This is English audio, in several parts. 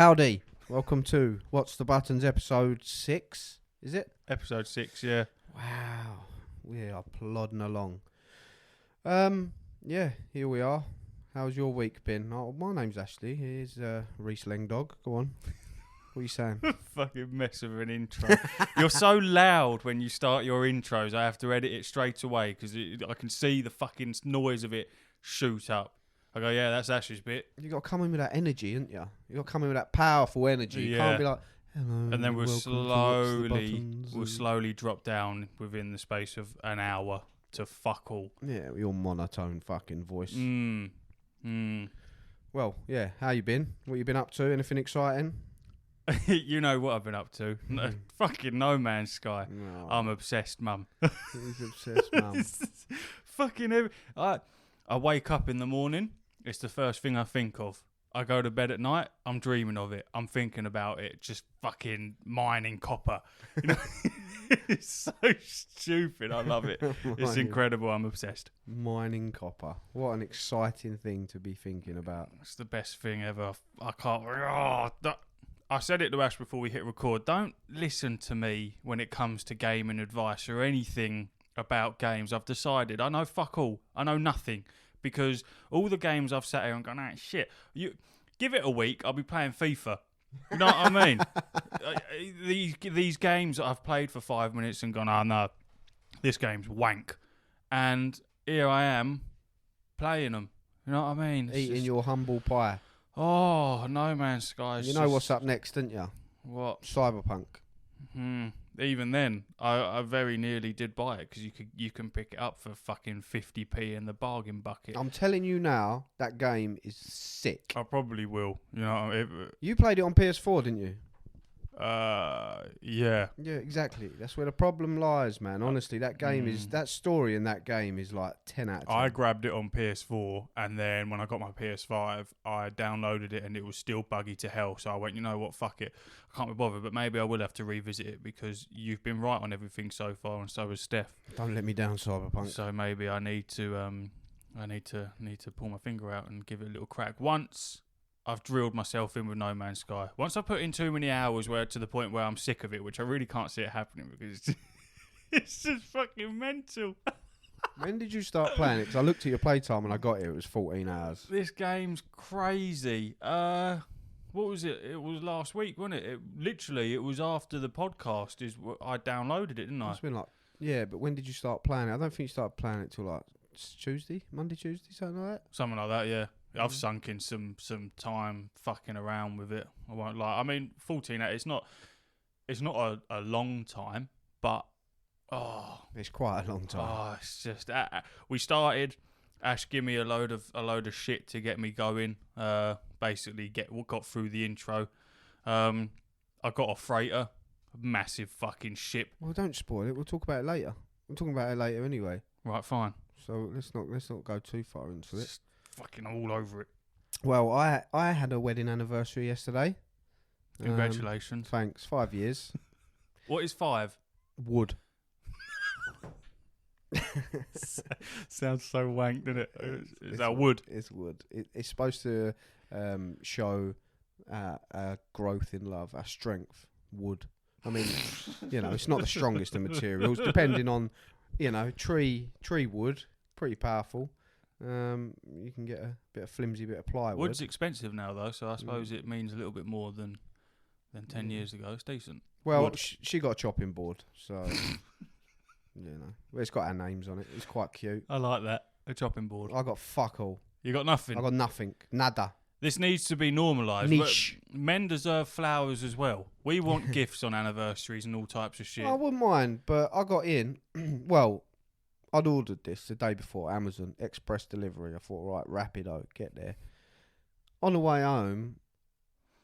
Howdy. Welcome to What's the Buttons episode 6, is it? Episode 6, yeah. Wow. We are plodding along. Yeah, here we are. How's your week been? Oh, my name's Ashley. Here's Reese Lengdog. Go on. What are you saying? Fucking mess of an intro. You're so loud when you start your intros, I have to edit it straight away because I can see the fucking noise of it shoot up. I go, yeah, that's Ashley's bit. You got to come in with that energy, haven't you? You got to come in with that powerful energy. You can't be like, hello. And then we'll slowly drop down within the space of an hour to fuck all. Yeah, with your monotone fucking voice. Well, yeah, how you been? What you been up to? Anything exciting? You know what I've been up to. Fucking No Man's Sky. No. I'm obsessed, mum. He's obsessed, mum. Fucking I wake up in the morning. It's the first thing I think of. I go to bed at night. I'm dreaming of it. I'm thinking about it. Just fucking mining copper. You know? It's so stupid. I love it. It's incredible. I'm obsessed. Mining copper. What an exciting thing to be thinking about. It's the best thing ever. I can't. I said it to Ash before we hit record. Don't listen to me when it comes to gaming advice or anything about games. I've decided I know fuck all. I know nothing because all the games I've sat here and gone, shit. You give it a week, I'll be playing FIFA. You know what I mean? These games that I've played for 5 minutes and gone, no, this game's wank. And here I am playing them. You know what I mean? Eating your humble pie. Oh, No Man's Sky. You know what's up next, don't you? What? Cyberpunk. Even then, I very nearly did buy it because you can pick it up for fucking 50p in the bargain bucket. I'm telling you now, that game is sick. I probably will. You know, you played it on PS4, didn't you? Yeah. Yeah, exactly. That's where the problem lies, man. Honestly, that game is that story in that game is like 10 out of 10. I grabbed it on PS4, and then when I got my PS5, I downloaded it, and it was still buggy to hell. So I went, you know what, fuck it, I can't be bothered. But maybe I will have to revisit it because you've been right on everything so far, and so has Steph. Don't let me down, Cyberpunk. So maybe I need to pull my finger out and give it a little crack. Once I've drilled myself in with No Man's Sky. Once I put in too many hours to the point where I'm sick of it, which I really can't see it happening because it's just fucking mental. When did you start playing it? Because I looked at your playtime and I got it was 14 hours. This game's crazy. What was it? It was last week, wasn't it? It was after the podcast. I downloaded it, didn't I? It's been yeah, but when did you start playing it? I don't think you started playing it till like Monday, Tuesday, something like that. Something like that, yeah. I've sunk in some time fucking around with it. I won't lie. I mean, 14 hours, it's not a long time, but it's quite a long time. It's just we started. Ash give me a load of shit to get me going. Basically got through the intro. I got a freighter, a massive fucking ship. Well, don't spoil it. We'll talk about it later. I'm talking about it later anyway. Right, fine. So let's not go too far into it. Fucking all over it. Well, I had a wedding anniversary yesterday. Congratulations. Thanks. 5 years. What is 5? Wood. Sounds so wank, doesn't it? Is that wood? It's wood. It's supposed to show our growth in love, our strength. Wood. I mean, it's not the strongest of materials, depending on, tree wood. Pretty powerful. You can get a bit of flimsy bit of plywood. Wood's expensive now, though, so I suppose it means a little bit more than 10 years ago. It's decent. Well, she got a chopping board, so it's got our names on it. It's quite cute. I like that, a chopping board. I got fuck all. You got nothing. I got nothing. Nada. This needs to be normalised. Niche. Men deserve flowers as well. We want gifts on anniversaries and all types of shit. I wouldn't mind, but I got in. Well, I'd ordered this the day before, Amazon, express delivery. I thought, right, rapido, get there. On the way home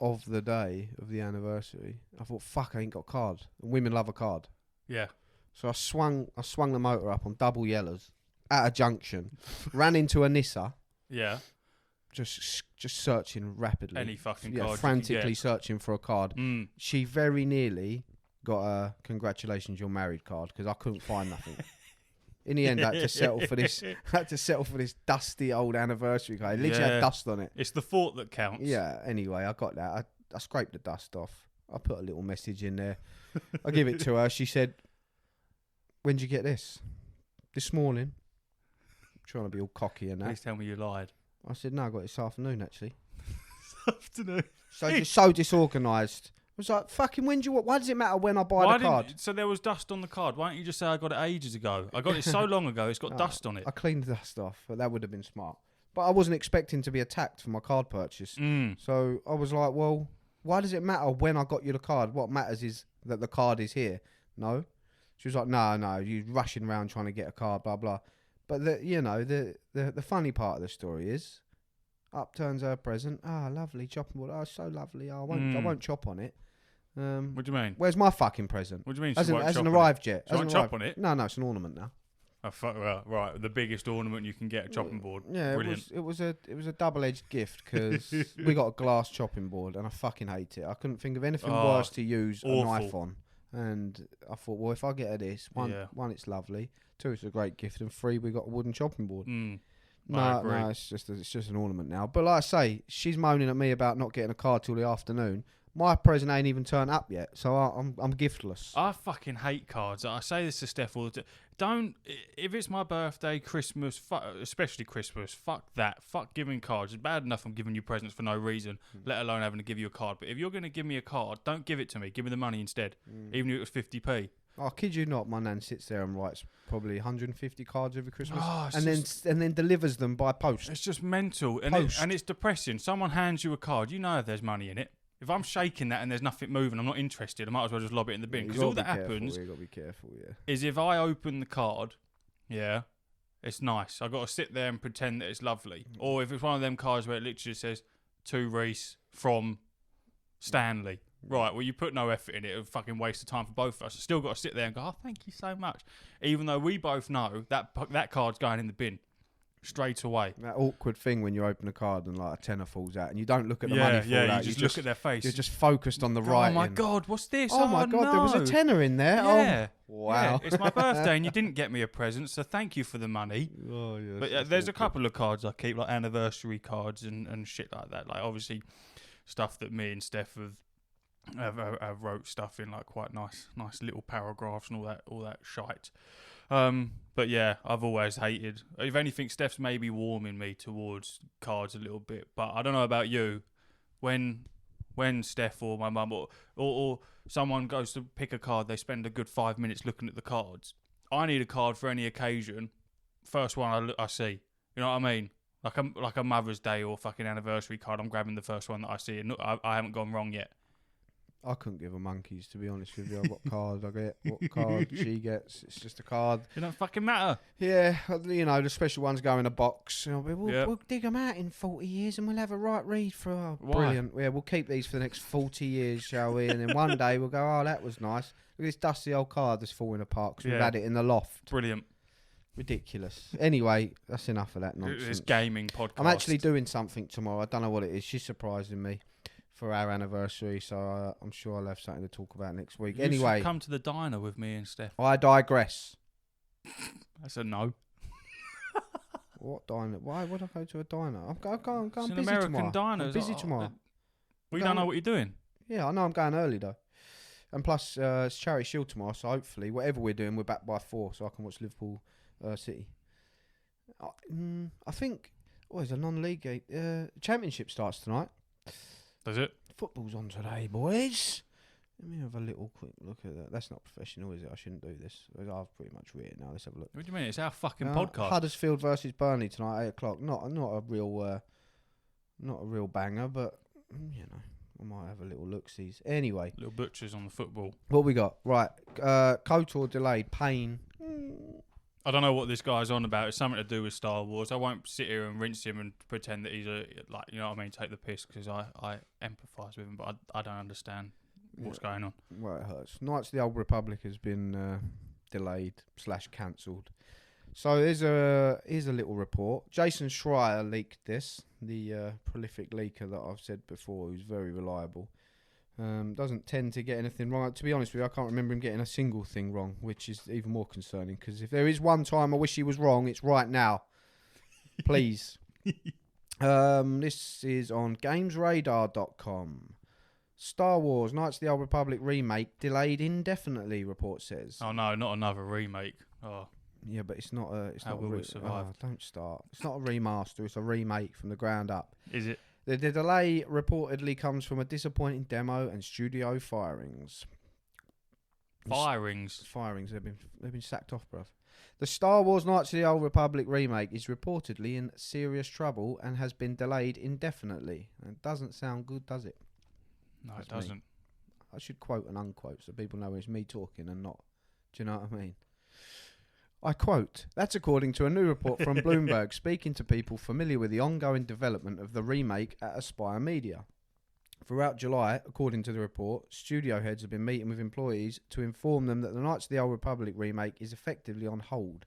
of the day of the anniversary, I thought, fuck, I ain't got a card. Women love a card. Yeah. So I swung the motor up on double yellers at a junction, ran into a Nissa. Yeah. Just searching rapidly. Any fucking card. Frantically searching for a card. Mm. She very nearly got a congratulations, you're married card because I couldn't find nothing. In the end, I had to settle for this. dusty old anniversary card. It literally had dust on it. It's the thought that counts. Yeah. Anyway, I got that. I scraped the dust off. I put a little message in there. I give it to her. She said, "When did you get this?" "This morning." I'm trying to be all cocky and that. Please tell me you lied. I said, "No, I got it this afternoon, actually." This afternoon. So just so disorganised. I was like, "Fucking why does it matter when I buy the card?" So there was dust on the card. Why don't you just say I got it ages ago? I got it so long ago. It's got dust on it. I cleaned the dust off, but that would have been smart. But I wasn't expecting to be attacked for my card purchase. So I was like, well, why does it matter when I got you the card? What matters is that the card is here. No. She was like, no, you're rushing around trying to get a card, blah, blah. But, the funny part of the story is, up turns her present. Lovely, chopping board. Oh, so lovely. I won't chop on it. What do you mean? Where's my fucking present? What do you mean? Hasn't arrived yet. She won't chop on it? No, it's an ornament now. Oh, fuck, right. The biggest ornament you can get, a chopping board. Yeah, brilliant. It was a double-edged gift because we got a glass chopping board and I fucking hate it. I couldn't think of anything worse to use a knife on. And I thought, well, if I get her this, one, it's lovely. 2, it's a great gift, and 3, we got a wooden chopping board. No, it's just an ornament now. But like I say, she's moaning at me about not getting a card till the afternoon. My present ain't even turned up yet, so I'm giftless. I fucking hate cards. I say this to Steph all the time. If it's my birthday, Christmas, especially Christmas, fuck that. Fuck giving cards. It's bad enough I'm giving you presents for no reason, let alone having to give you a card. But if you're going to give me a card, don't give it to me. Give me the money instead, even if it was 50p. I kid you not, my nan sits there and writes probably 150 cards every Christmas, and then delivers them by post. It's just mental, and it's depressing. Someone hands you a card, you know if there's money in it. If I'm shaking that and there's nothing moving, I'm not interested. I might as well just lob it in the bin. Because all that happens you got to be careful, is if I open the card, it's nice. I got to sit there and pretend that it's lovely. Or if it's one of them cards where it literally says to Reese from Stanley. Right, well, you put no effort in it. It would fucking waste of time for both of us. I still got to sit there and go, oh, thank you so much. Even though we both know that card's going in the bin straight away. That awkward thing when you open a card and like a tenner falls out and you don't look at the money fall out. You just look at their face. You're just focused on the writing. Oh my God, what's this? Oh my God, there was a tenner in there. Yeah. Oh, wow. Yeah, it's my birthday and you didn't get me a present, so thank you for the money. Oh, yes, but there's a couple of cards I keep, like anniversary cards and shit like that. Like obviously stuff that me and Steph have wrote stuff in, like quite nice little paragraphs and all that shite. But yeah, I've always hated. If anything, Steph's maybe warming me towards cards a little bit. But I don't know about you. When Steph or my mum or someone goes to pick a card, they spend a good 5 minutes looking at the cards. I need a card for any occasion. First one I see. You know what I mean? Like a Mother's Day or fucking anniversary card. I'm grabbing the first one that I see, and I haven't gone wrong yet. I couldn't give a monkeys, to be honest with you. What card I get, what card she gets. It's just a card. It don't fucking matter. Yeah, the special ones go in a box. We'll dig them out in 40 years and we'll have a right read through. Brilliant. Yeah, we'll keep these for the next 40 years, shall we? And then one day we'll go, that was nice. Look at this dusty old card that's falling apart because we've had it in the loft. Brilliant. Ridiculous. Anyway, that's enough of that nonsense. It's gaming podcast. I'm actually doing something tomorrow. I don't know what it is. She's surprising me for our anniversary, so I'm sure I'll have something to talk about next week. You should come to the diner with me and Steph. I digress. That's a no. What diner? Why would I go to a diner? I'm going it's busy an American tomorrow. diner. I'm busy tomorrow. We don't know what you're doing. Yeah, I know I'm going early though. And plus, it's Charity Shield tomorrow, so hopefully, whatever we're doing, we're back by 4, so I can watch Liverpool City. I think, there's a non-league game. Championship starts tonight. Does it? Football's on today, boys. Let me have a little quick look at that. That's not professional, is it? I shouldn't do this. I've pretty much read it now. Let's have a look. What do you mean? It's our fucking podcast. Huddersfield versus Burnley tonight, 8:00. Not a real banger, but I might have a little look-sees. Anyway, little butchers on the football. What we got? Right, KOTOR delayed. Pain. I don't know what this guy's on about. It's something to do with Star Wars. I won't sit here and rinse him and pretend that he's you know what I mean, take the piss, because I empathise with him, but I don't understand what's going on. Well, it hurts. Knights of the Old Republic has been delayed / cancelled. So here's a little report. Jason Schreier leaked this, the prolific leaker that I've said before, who's very reliable. Doesn't tend to get anything wrong. To be honest with you, I can't remember him getting a single thing wrong, which is even more concerning, because if there is one time I wish he was wrong, it's right now. Please. This is on gamesradar.com. Star Wars Knights of the Old Republic remake delayed indefinitely, report says. Oh no, not another remake. Oh, Yeah, but it's not a. It's How not will a we survive? Oh, don't start. It's not a remaster. It's a remake from the ground up. is it? The delay reportedly comes from a disappointing demo and studio firings. Firings. Firings. They've been sacked off, bruv. The Star Wars Knights of the Old Republic remake is reportedly in serious trouble and has been delayed indefinitely. It doesn't sound good, does it? No, That's it doesn't. I should quote and unquote so people know it's me talking and not. Do you know what I mean? I quote, that's according to a new report from Bloomberg speaking to people familiar with the ongoing development of the remake at Aspire Media. Throughout July, according to the report, studio heads have been meeting with employees to inform them that the Knights of the Old Republic remake is effectively on hold.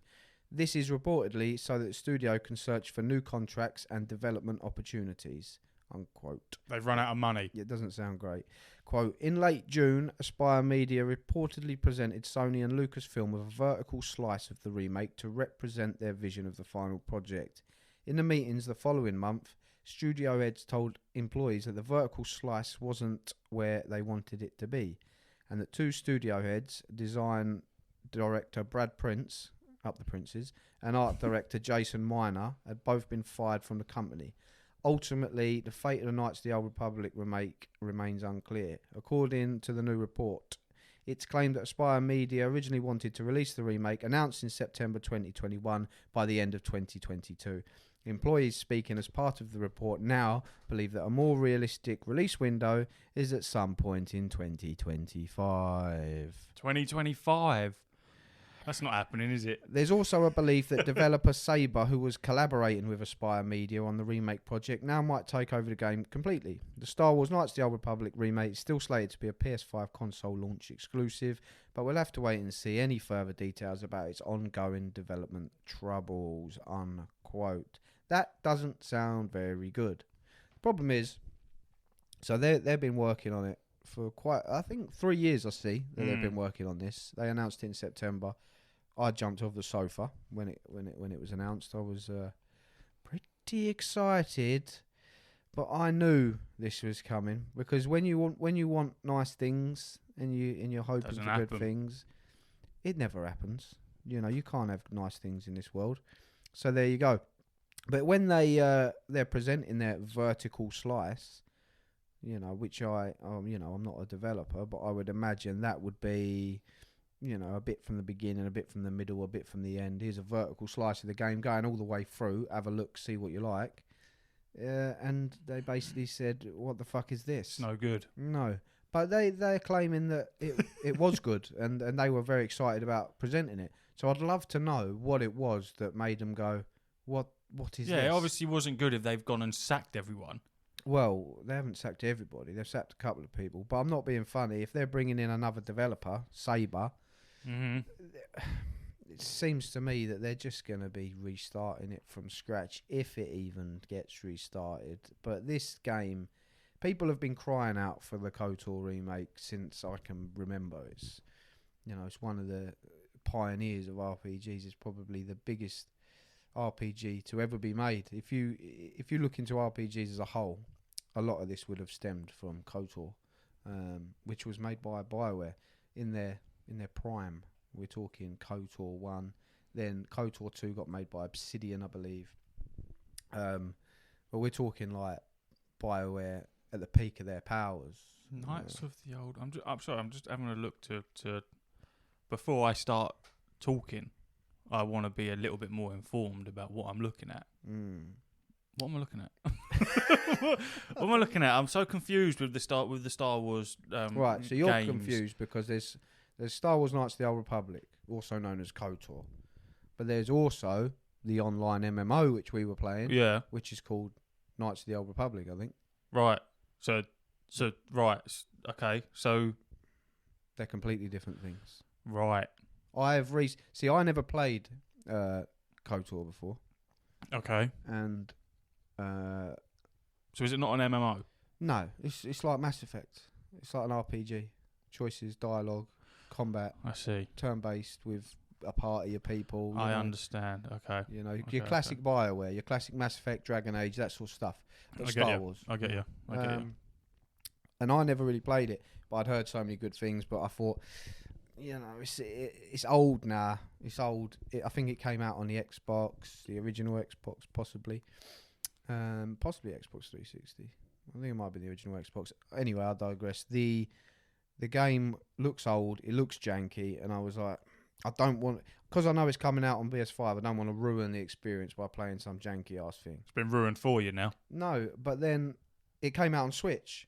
This is reportedly so that the studio can search for new contracts and development opportunities. Unquote. They've run out of money. It doesn't sound great. Quote, in late June, Aspire Media reportedly presented Sony and Lucasfilm with a vertical slice of the remake to represent their vision of the final project. In the meetings the following month, studio heads told employees that the vertical slice wasn't where they wanted it to be, and that two studio heads, design director Brad Prince, up the Princes, and art director Jason Miner, had both been fired from the company. Ultimately, the fate of the Knights of the Old Republic remake remains unclear. According to the new report, it's claimed that Aspire Media originally wanted to release the remake, announced in September 2021, by the end of 2022. Employees speaking as part of the report now believe that a more realistic release window is at some point in 2025. 2025. That's not happening, is it? There's also a belief that developer Saber, who was collaborating with Aspire Media on the remake project, now might take over the game completely. The Star Wars Knights of the Old Republic remake is still slated to be a PS5 console launch exclusive, but we'll have to wait and see any further details about its ongoing development troubles, unquote. That doesn't sound very good. The problem is, so they've been working on it for I think 3 years. I see that they've been working on this. They announced it in September. I jumped off the sofa when it was announced. I was pretty excited, but I knew this was coming because when you want nice things and you're hoping Doesn't for happen. good things, it never happens. You know, you can't have nice things in this world. So there you go. But when they're presenting their vertical slice, you know, which I'm not a developer, but I would imagine that would be, you know, a bit from the beginning, a bit from the middle, a bit from the end. Here's a vertical slice of the game going all the way through. Have a look, see what you like. And they basically said, what the fuck is this? It's no good. No. But they're claiming that it was good and they were very excited about presenting it. So I'd love to know what it was that made them go, what is this? Yeah, it obviously wasn't good if they've gone and sacked everyone. Well, they haven't sacked everybody. They've sacked a couple of people. But I'm not being funny. If they're bringing in another developer, Saber, it seems to me that they're just going to be restarting it from scratch, if it even gets restarted. But this game, people have been crying out for the KOTOR remake since I can remember. It's one of the pioneers of RPGs. It's probably the biggest RPG to ever be made. If you look into RPGs as a whole, a lot of this would have stemmed from KOTOR, which was made by BioWare in their prime. We're talking KOTOR 1, then KOTOR 2 got made by Obsidian, I believe. But we're talking like BioWare at the peak of their powers. Knights of the Old. I'm sorry. I'm just having a look to before I start talking. I want to be a little bit more informed about what I'm looking at. What am I looking at? What am I looking at? I'm so confused with the Star Wars. Right, so you're games. confused because there's Star Wars Knights of the Old Republic, also known as KOTOR, but there's also the online MMO which we were playing, Yeah. which is called Knights of the Old Republic, I think. Right. So right. Okay. So They're completely different things. right. I never played KOTOR before, Okay. and So is it not an MMO? no, it's like Mass Effect. It's like an RPG. Choices, dialogue, combat, I see. turn-based with a party of people. I understand. Okay. You know, Okay, your classic BioWare, your classic Mass Effect, Dragon Age, that sort of stuff. But I get Star you. Wars. I get you. I get you. And I never really played it, but I'd heard so many good things. But I thought, it's old now. It's old. I think it came out on the Xbox, the original Xbox, possibly Xbox 360. I think it might be the original Xbox. Anyway, I digress. The game looks old. It looks janky, and I was like, I don't want, because I know it's coming out on PS5. I don't want to ruin the experience by playing some janky ass thing. It's been ruined for you now. No, but then it came out on Switch.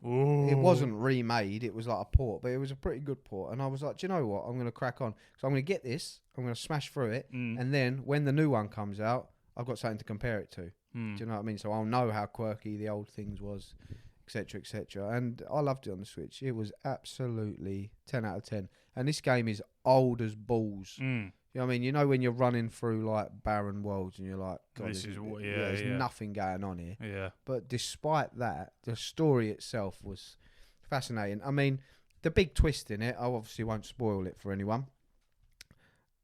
Ooh. It wasn't remade. It was like a port, but it was a pretty good port. And I was like, do you know what? I'm going to crack on. So I'm going to get this. I'm going to smash through it. And then when the new one comes out, I've got something to compare it to. Do you know what I mean? So I'll know how quirky the old things was, etc., etc. And I loved it on the Switch. It was absolutely 10 out of 10. And this game is old as balls. You know what I mean? You know when you're running through like barren worlds and you're like, God, there's nothing going on here. Yeah. But despite that, the story itself was fascinating. I mean, the big twist in it, I obviously won't spoil it for anyone.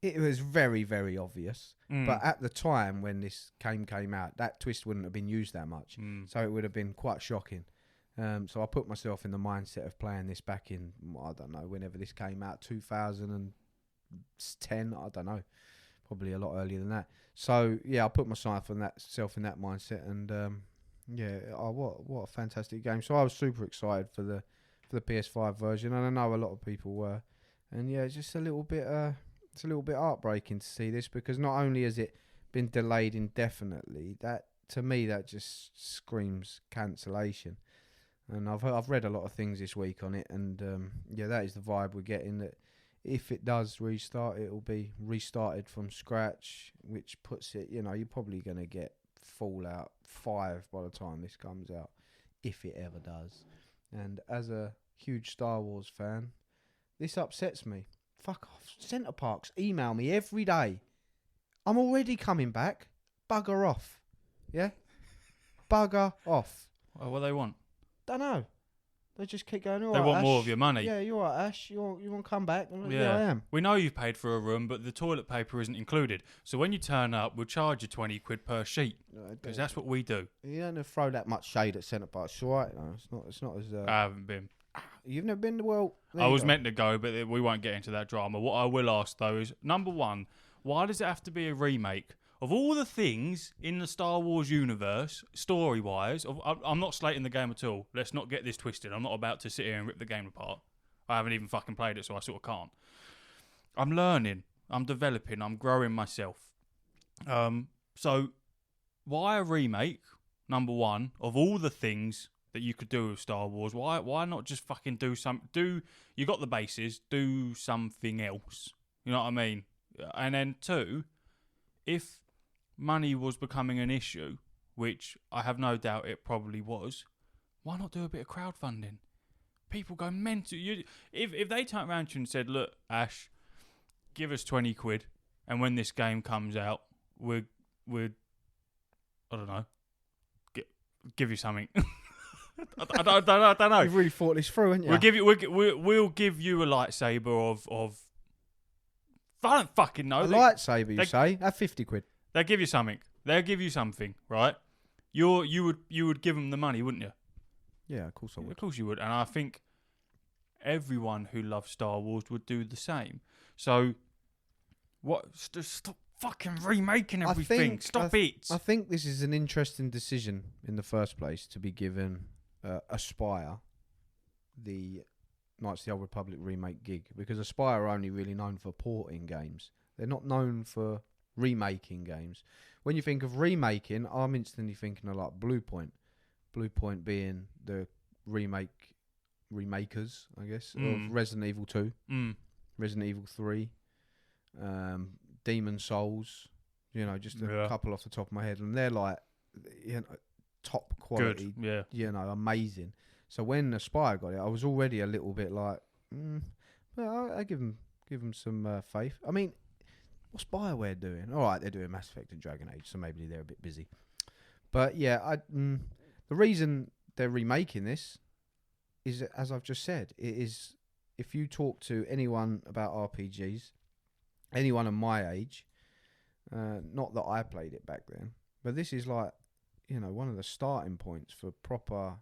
It was very, very obvious. But at the time when this came out, that twist wouldn't have been used that much. So it would have been quite shocking. So I put myself in the mindset of playing this back in, I don't know, whenever this came out, 2010, I don't know, probably a lot earlier than that. So yeah, I put myself in that mindset, and what a fantastic game. So I was super excited for the PS5 version, and I know a lot of people were, and yeah, it's just a little bit heartbreaking to see this, because not only has it been delayed indefinitely, that to me that just screams cancellation. And I've read a lot of things this week on it, and that is the vibe we're getting, that if it does restart, it'll be restarted from scratch, which puts it, you're probably going to get Fallout 5 by the time this comes out, if it ever does. And as a huge Star Wars fan, this upsets me. Fuck off. Centre Parks email me every day. I'm already coming back. Bugger off. Yeah? Bugger off. Well, what do they want? Don't know. They just keep going, all they right, want Ash. more of your money. Yeah, you're right, Ash. You want to come back? And yeah, here I am. We know you've paid for a room, but the toilet paper isn't included. So when you turn up, we'll charge you 20 quid per sheet. Because that's what we do. You don't throw that much shade at Centre Parks. It's all right. No, it's not as... I haven't been. You've never been? Well, I was meant to go, but we won't get into that drama. What I will ask, though, is, number one, why does it have to be a remake? Of all the things in the Star Wars universe, story-wise, I'm not slating the game at all. Let's not get this twisted. I'm not about to sit here and rip the game apart. I haven't even fucking played it, so I sort of can't. I'm learning. I'm developing. I'm growing myself. So why a remake, number one, of all the things that you could do with Star Wars? Why not just fucking you got the bases, do something else. You know what I mean? And then two, if money was becoming an issue, which I have no doubt it probably was, why not do a bit of crowdfunding? People go mental. If they turned around to you and said, look, Ash, give us 20 quid, and when this game comes out, we're I don't know, give you something. I don't know. You've really thought this through, haven't you? We'll give you a lightsaber of I don't fucking know. A lightsaber, you say? At 50 quid. They'll give you something. They'll give you something, right? You would give them the money, wouldn't you? Yeah, of course I would. Of course you would. And I think everyone who loves Star Wars would do the same. So, stop fucking remaking everything. Stop it. I think this is an interesting decision in the first place, to be given Aspire the Knights of the Old Republic remake gig, because Aspire are only really known for porting games. They're not known for remaking games. When you think of remaking, I'm instantly thinking of like Bluepoint. Bluepoint being the remakers, I guess, of Resident Evil 2, Resident Evil 3, Demon Souls, just a couple off the top of my head, and they're like, top quality, good. Yeah, amazing. So when Aspire got it, I was already a little bit like, well, I give them some faith. I mean, what's BioWare doing? All right, they're doing Mass Effect and Dragon Age, so maybe they're a bit busy. But yeah, the reason they're remaking this is, as I've just said, it is, if you talk to anyone about RPGs, anyone of my age, not that I played it back then, but this is like, one of the starting points for proper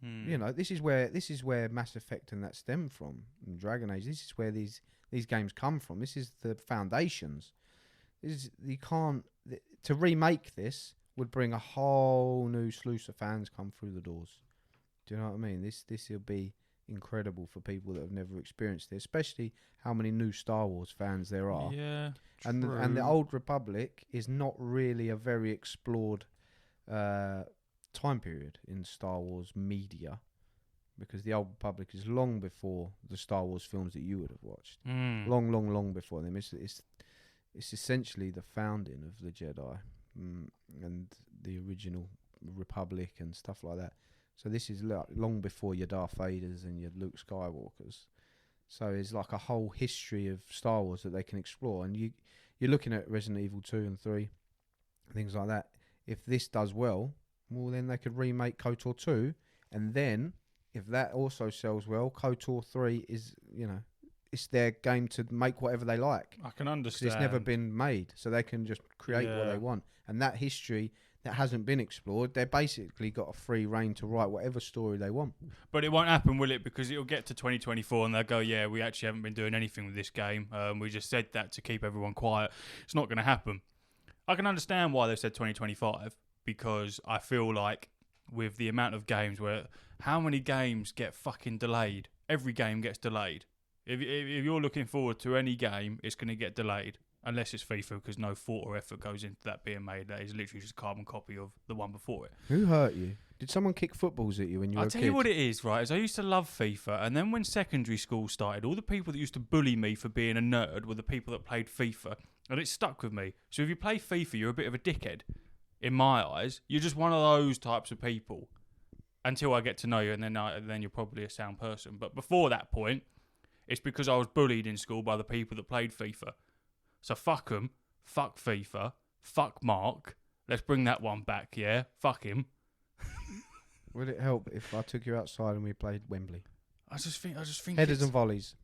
You know, this is where Mass Effect and that stem from, and Dragon Age. This is where these games come from. This is the foundations. To remake this would bring a whole new sluice of fans come through the doors. Do you know what I mean? This will be incredible for people that have never experienced it, especially how many new Star Wars fans there are. Yeah, and the Old Republic is not really a very explored time period in Star Wars media, because the Old Republic is long before the Star Wars films that you would have watched. Long before them. It's essentially the founding of the Jedi and the original Republic and stuff like that. So this is long before your Darth Vaders and your Luke Skywalkers. So it's like a whole history of Star Wars that they can explore. And you're looking at Resident Evil 2 and 3, things like that. If this does well, then they could remake KOTOR 2. And then, if that also sells well, KOTOR 3 is, it's their game to make whatever they like. I can understand. It's never been made, so they can just create what they want. And that history that hasn't been explored, they're basically got a free reign to write whatever story they want. But it won't happen, will it? Because it'll get to 2024 and they'll go, yeah, we actually haven't been doing anything with this game. We just said that to keep everyone quiet. It's not going to happen. I can understand why they said 2025, because I feel like with the amount of games how many games get fucking delayed? Every game gets delayed. If you're looking forward to any game, it's going to get delayed. Unless it's FIFA, because no thought or effort goes into that being made. That is literally just a carbon copy of the one before it. Who hurt you? Did someone kick footballs at you when you were a kid? I'll tell you what it is, right? Is I used to love FIFA, and then when secondary school started, all the people that used to bully me for being a nerd were the people that played FIFA, and it stuck with me. So if you play FIFA, you're a bit of a dickhead. In my eyes, you're just one of those types of people. Until I get to know you, and then you're probably a sound person. But before that point, it's because I was bullied in school by the people that played FIFA. So fuck them, fuck FIFA, fuck Mark. Let's bring that one back, yeah? Fuck him. Would it help if I took you outside and we played Wembley? I just think headers and volleys.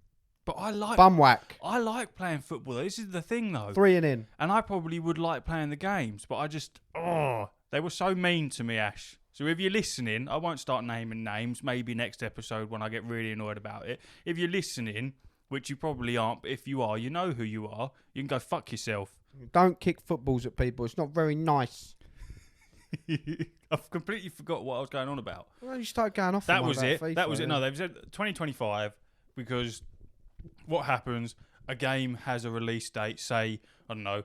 But I like bum whack. I like playing football though. This is the thing though. 3 and in. And I probably would like playing the games, but I just they were so mean to me, Ash. So if you're listening, I won't start naming names. Maybe next episode when I get really annoyed about it. If you're listening, which you probably aren't, but if you are, you know who you are. You can go fuck yourself. Don't kick footballs at people. It's not very nice. I've completely forgot what I was going on about. Well, you start going off. That was it. FIFA, that was it. No, they've said 2025 because what happens? A game has a release date, say, I don't know,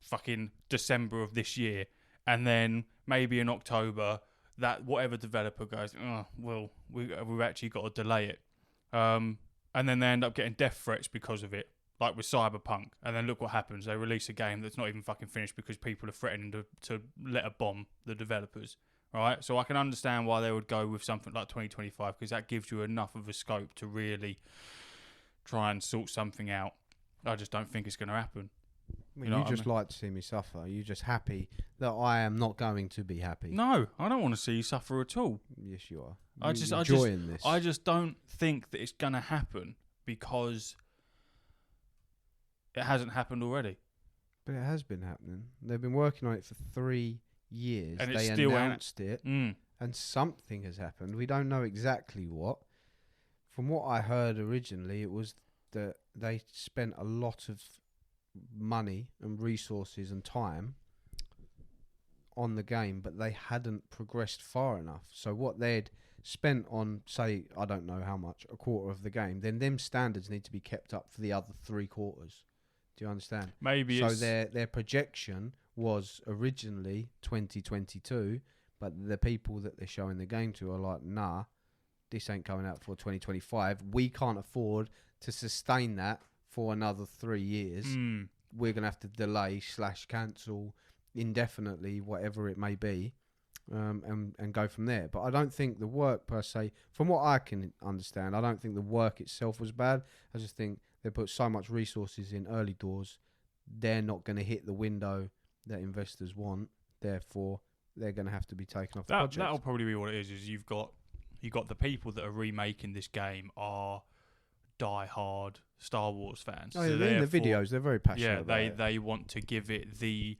fucking December of this year, and then maybe in October, that whatever developer goes, oh, well, we've actually got to delay it. And then they end up getting death threats because of it, like with Cyberpunk. And then look what happens. They release a game that's not even fucking finished because people are threatening to let a bomb the developers, right? So I can understand why they would go with something like 2025 because that gives you enough of a scope to really try and sort something out. I just don't think it's going to happen. You just like to see me suffer. You're just happy that I am not going to be happy. No, I don't want to see you suffer at all. Yes, you are. I just don't think that it's going to happen because it hasn't happened already. But it has been happening. They've been working on it for 3 years. And they still announced it, and something has happened. We don't know exactly what. From what I heard originally, it was that they spent a lot of money and resources and time on the game, but they hadn't progressed far enough. So what they'd spent on, say, I don't know how much, a quarter of the game, then them standards need to be kept up for the other 3/4. Do you understand? Maybe so their projection was originally 2022, but the people that they're showing the game to are like, nah, this ain't coming out for 2025. We can't afford to sustain that for another 3 years. We're going to have to delay / cancel indefinitely, whatever it may be, and go from there. But I don't think the work per se, from what I can understand, I don't think the work itself was bad. I just think they put so much resources in early doors, they're not going to hit the window that investors want. Therefore, they're going to have to be taken off the project. That'll probably be what it is you've got the people that are remaking this game are die-hard Star Wars fans. Oh, yeah, so in the videos, they're very passionate about it. They want to give it the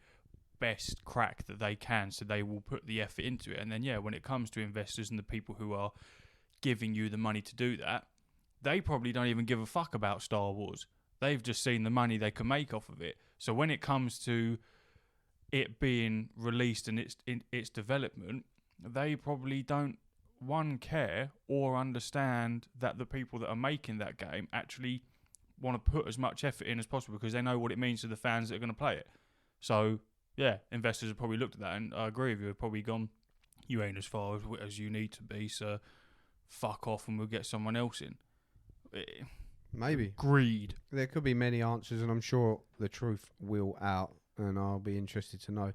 best crack that they can, so they will put the effort into it. And then, when it comes to investors and the people who are giving you the money to do that, they probably don't even give a fuck about Star Wars. They've just seen the money they can make off of it. So when it comes to it being released and its development, they probably don't, one, care or understand that the people that are making that game actually want to put as much effort in as possible, because they know what it means to the fans that are going to play it. So, investors have probably looked at that, and I agree with you, have probably gone, you ain't as far as you need to be, so fuck off and we'll get someone else in. Maybe. Greed. There could be many answers, and I'm sure the truth will out, and I'll be interested to know.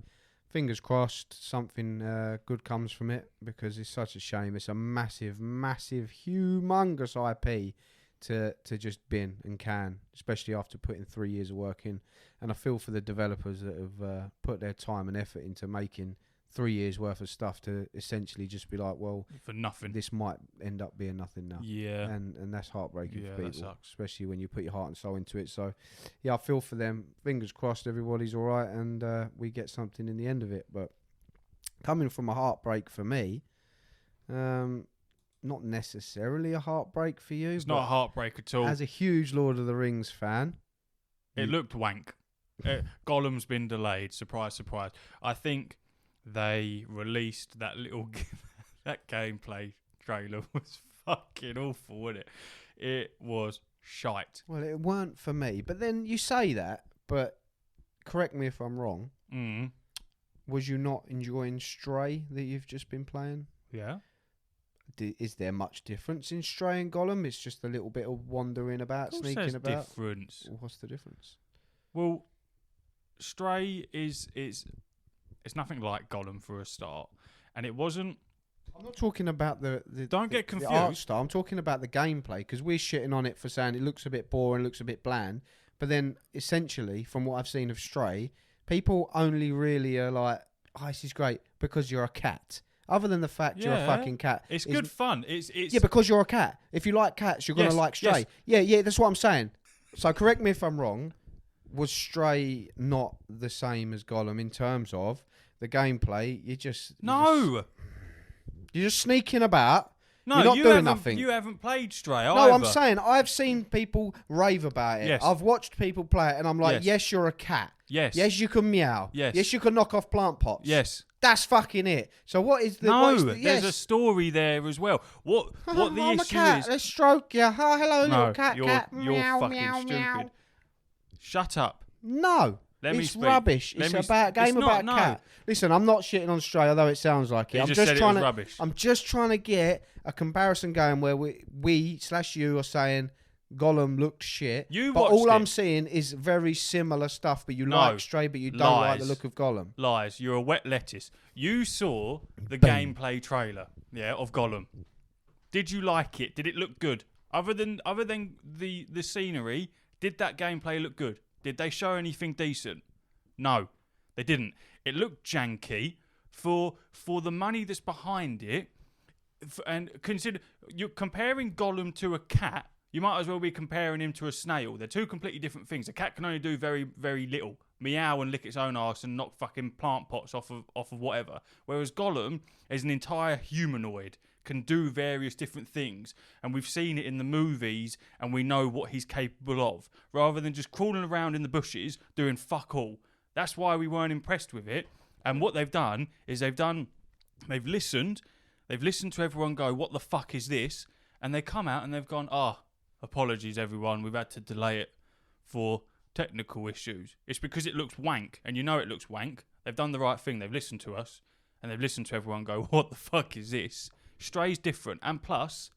Fingers crossed something good comes from it, because it's such a shame. It's a massive, massive, humongous IP to just bin and can, especially after putting 3 years of work in. And I feel for the developers that have put their time and effort into making 3 years worth of stuff to essentially just be like, well, for nothing. This might end up being nothing now. Yeah. And that's heartbreaking for that people, sucks. especially when you put your heart and soul into it. So, I feel for them. Fingers crossed everybody's all right and we get something in the end of it. But coming from a heartbreak for me, not necessarily a heartbreak for you. It's not a heartbreak at all. As a huge Lord of the Rings fan, it looked wank. Gollum's been delayed. Surprise, surprise. I think they released that little that gameplay trailer was fucking awful, wasn't it? It was shite. Well, it weren't for me. But then you say that, but correct me if I'm wrong. Was you not enjoying Stray that you've just been playing? Yeah. Is there much difference in Stray and Gollum? It's just a little bit of wandering about, sneaking about. Difference. What's the difference? Well, Stray is it's nothing like Gollum for a start, and it wasn't. I'm not talking about the Don't get confused. The art style. I'm talking about the gameplay, because we're shitting on it for saying it looks a bit boring, looks a bit bland. But then, essentially, from what I've seen of Stray, people only really are like, "Oh, this is great," because you're a cat. Other than the fact you're a fucking cat. It's good fun. It's because you're a cat. If you like cats, you're going to like Stray. Yes. Yeah, that's what I'm saying. So correct me if I'm wrong. Was Stray not the same as Gollum in terms of the gameplay? You're just sneaking about. No, you're not doing nothing. You haven't played Stray No, either. I'm saying I've seen people rave about it. Yes. I've watched people play it, and I'm like, yes, you're a cat. Yes. Yes, you can meow. Yes. You can knock off plant pots. Yes. That's fucking it. So what is the... there's a story there as well. What the I'm issue a cat. is... Let's stroke you. Oh, hello, No, little cat. you're Meow, fucking meow, stupid. meow. Shut up. No. It's rubbish. It's about a game about a cat. Listen, I'm not shitting on Stray, although it sounds like it. I'm just trying to. Rubbish. I'm just trying to get a comparison going where we/you are saying Gollum looked shit. But all I'm seeing is very similar stuff. But you like Stray, but you don't like the look of Gollum. Lies. You're a wet lettuce. You saw the gameplay trailer, of Gollum. Did you like it? Did it look good? Other than the scenery, did that gameplay look good? Did they show anything decent? No, they didn't. It looked janky for the money that's behind it. And consider you're comparing Gollum to a cat. You might as well be comparing him to a snail. They're two completely different things. A cat can only do very, very little. Meow and lick its own arse and knock fucking plant pots off of whatever. Whereas Gollum is an entire humanoid, can do various different things, and we've seen it in the movies, and we know what he's capable of, rather than just crawling around in the bushes doing fuck all. That's why we weren't impressed with it. And what they've done is they've listened to everyone go, what the fuck is this? And they come out and they've gone, apologies everyone, we've had to delay it for technical issues. It's because it looks wank, and you know it looks wank. They've done the right thing. They've listened to us, and they've listened to everyone go, what the fuck is this? Stray's different. And plus,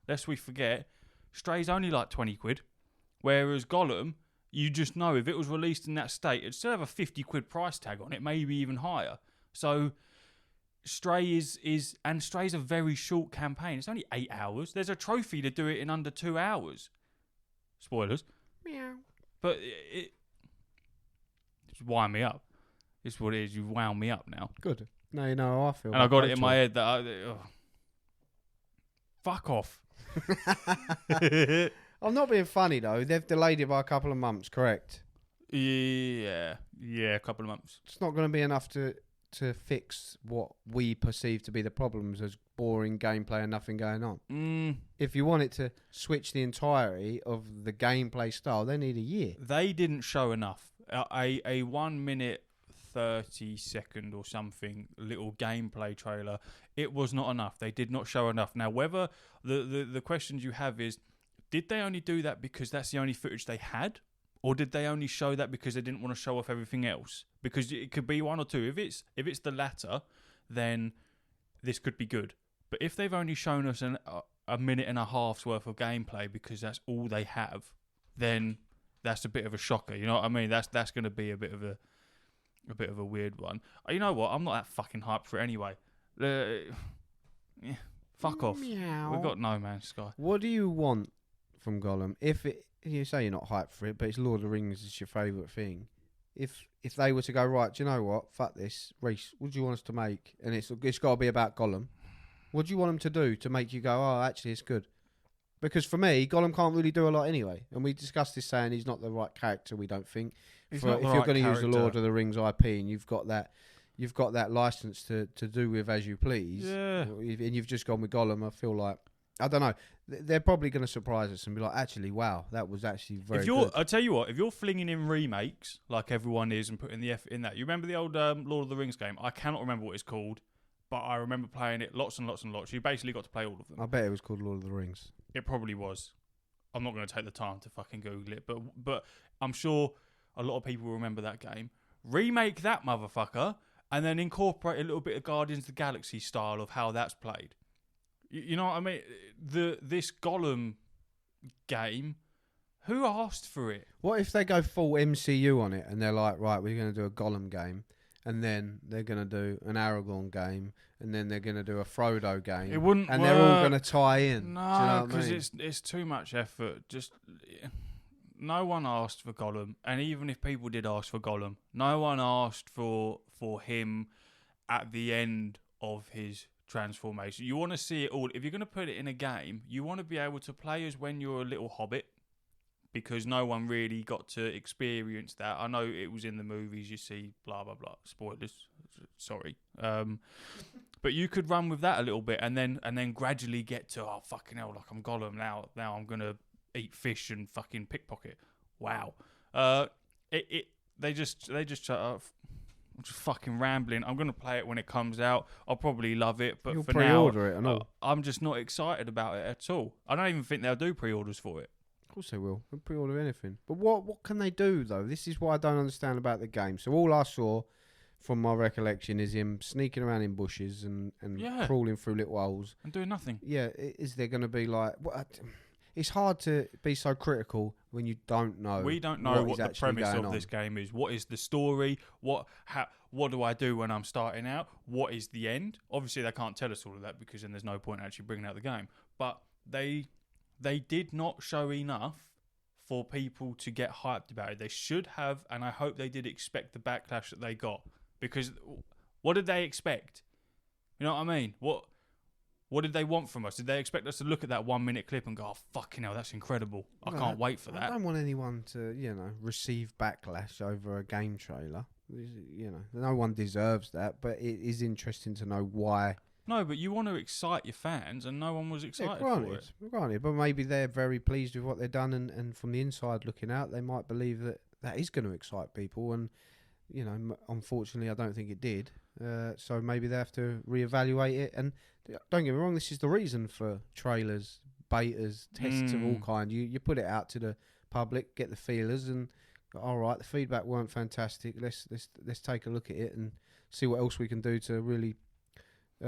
lest we forget, Stray's only like 20 quid. Whereas Gollum, you just know if it was released in that state, it'd still have a 50 quid price tag on it, maybe even higher. So Stray Stray's a very short campaign. It's only 8 hours. There's a trophy to do it in under 2 hours. Spoilers. Meow. But it just wind me up. It's what it is. You've wound me up now. Good. Now you know how I feel. And I got it in my head that fuck off. I'm not being funny though. They've delayed it by a couple of months, correct? Yeah, a couple of months. It's not going to be enough to fix what we perceive to be the problems as boring gameplay and nothing going on. If you want it to switch the entirety of the gameplay style, they need a year. They didn't show enough. A 1 minute 30-second or something little gameplay trailer, it was not enough. They did not show enough. Now, whether the questions you have is, did they only do that because that's the only footage they had? Or did they only show that because they didn't want to show off everything else? Because it could be one or two. If it's the latter, then this could be good. But if they've only shown us a minute and a half's worth of gameplay because that's all they have, then that's a bit of a shocker. You know what I mean? That's going to be a bit of a weird one. You know what? I'm not that fucking hyped for it anyway. Fuck off. Meow. We've got No Man's Sky. What do you want from Gollum? If you say you're not hyped for it, but it's Lord of the Rings is your favourite thing. If they were to go, right, do you know what? Fuck this, Reese. What do you want us to make? And it's got to be about Gollum. What do you want them to do to make you go, oh, actually, it's good? Because for me, Gollum can't really do a lot anyway. And we discussed this saying he's not the right character, we don't think. If you're going to use the Lord of the Rings IP and you've got that license to do with as you please, and you've just gone with Gollum, I feel like, I don't know, they're probably going to surprise us and be like, actually, wow, that was actually very good. I'll tell you what, if you're flinging in remakes, like everyone is, and putting the effort in that, you remember the old Lord of the Rings game? I cannot remember what it's called, but I remember playing it lots and lots and lots. You basically got to play all of them. I bet it was called Lord of the Rings. It probably was. I'm not going to take the time to fucking Google it, but I'm sure a lot of people remember that game. Remake that motherfucker, and then incorporate a little bit of Guardians of the Galaxy style of how that's played. You know what I mean? This Gollum game, who asked for it? What if they go full MCU on it and they're like, right, we're going to do a Gollum game, and then they're going to do an Aragorn game, and then they're going to do a Frodo game. It wouldn't and work. They're all going to tie in. No, because it's too much effort. Just no one asked for Gollum, and even if people did ask for Gollum, no one asked for him at the end of his transformation. You want to see it all. If you're going to put it in a game, you want to be able to play as when you're a little hobbit, because no one really got to experience that. I know it was in the movies, you see, blah, blah, blah. Spoilers. Sorry. But you could run with that a little bit and then gradually get to, oh, fucking hell, like I'm Gollum now. Now I'm going to eat fish and fucking pickpocket. Wow. They just shut up. I'm just fucking rambling. I'm going to play it when it comes out. I'll probably love it, but You'll for pre-order now, it and all. I'm just not excited about it at all. I don't even think they'll do pre-orders for it. Of course they will. They'll pre-order anything. But what can they do, though? This is what I don't understand about the game. So all I saw, from my recollection, is him sneaking around in bushes and crawling through little holes. And doing nothing. Yeah, is there going to be like... It's hard to be so critical when you don't know. We don't know what the premise of this game is. What is the story? What do I do when I'm starting out? What is the end? Obviously, they can't tell us all of that because then there's no point actually bringing out the game. But they did not show enough for people to get hyped about it. They should have, and I hope they did expect the backlash that they got. Because what did they expect? You know what I mean? What did they want from us? Did they expect us to look at that 1 minute clip and go, oh, fucking hell, that's incredible. I can't wait for that. I don't want anyone to, receive backlash over a game trailer. No one deserves that, but it is interesting to know why. No, but you want to excite your fans, and no one was excited for it. Granted, but maybe they're very pleased with what they've done, and from the inside looking out, they might believe that is going to excite people, and, unfortunately, I don't think it did. So maybe they have to reevaluate it. And don't get me wrong, this is the reason for trailers, betas, tests of all kinds. You put it out to the public, get the feelers, and all right, the feedback weren't fantastic. Let's take a look at it and see what else we can do to really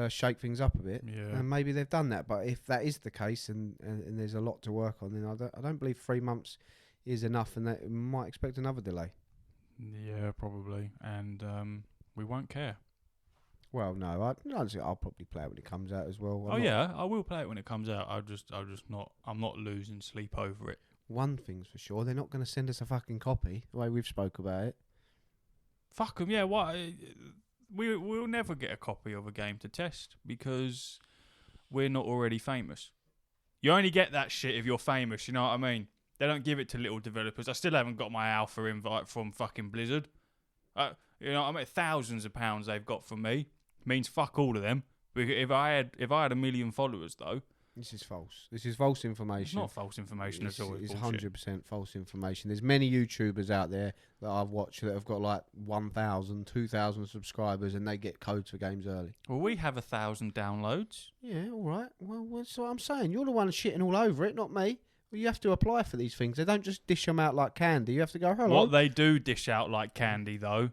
shake things up a bit. Yeah. And maybe they've done that. But if that is the case, and there's a lot to work on, then I don't believe 3 months is enough, and that we might expect another delay. Yeah, probably, and we won't care. Well, no, I'll probably play it when it comes out as well. I will play it when it comes out. I'm not losing sleep over it. One thing's for sure, they're not going to send us a fucking copy the way we've spoke about it. Fuck them, yeah. What? We'll never get a copy of a game to test because we're not already famous. You only get that shit if you're famous. You know what I mean? They don't give it to little developers. I still haven't got my alpha invite from fucking Blizzard. You know, I mean, thousands of pounds they've got from me means fuck all of them. If I had 1 million followers though, this is false. This is false information. It's not false information at all. It's 100% false information. There's many YouTubers out there that I've watched that have got like 1,000, 2,000 subscribers, and they get codes for games early. Well, we have 1,000 downloads. Yeah, all right. Well, that's what I'm saying. You're the one shitting all over it, not me. Well, you have to apply for these things. They don't just dish them out like candy. You have to go, hello. What they do dish out like candy, though,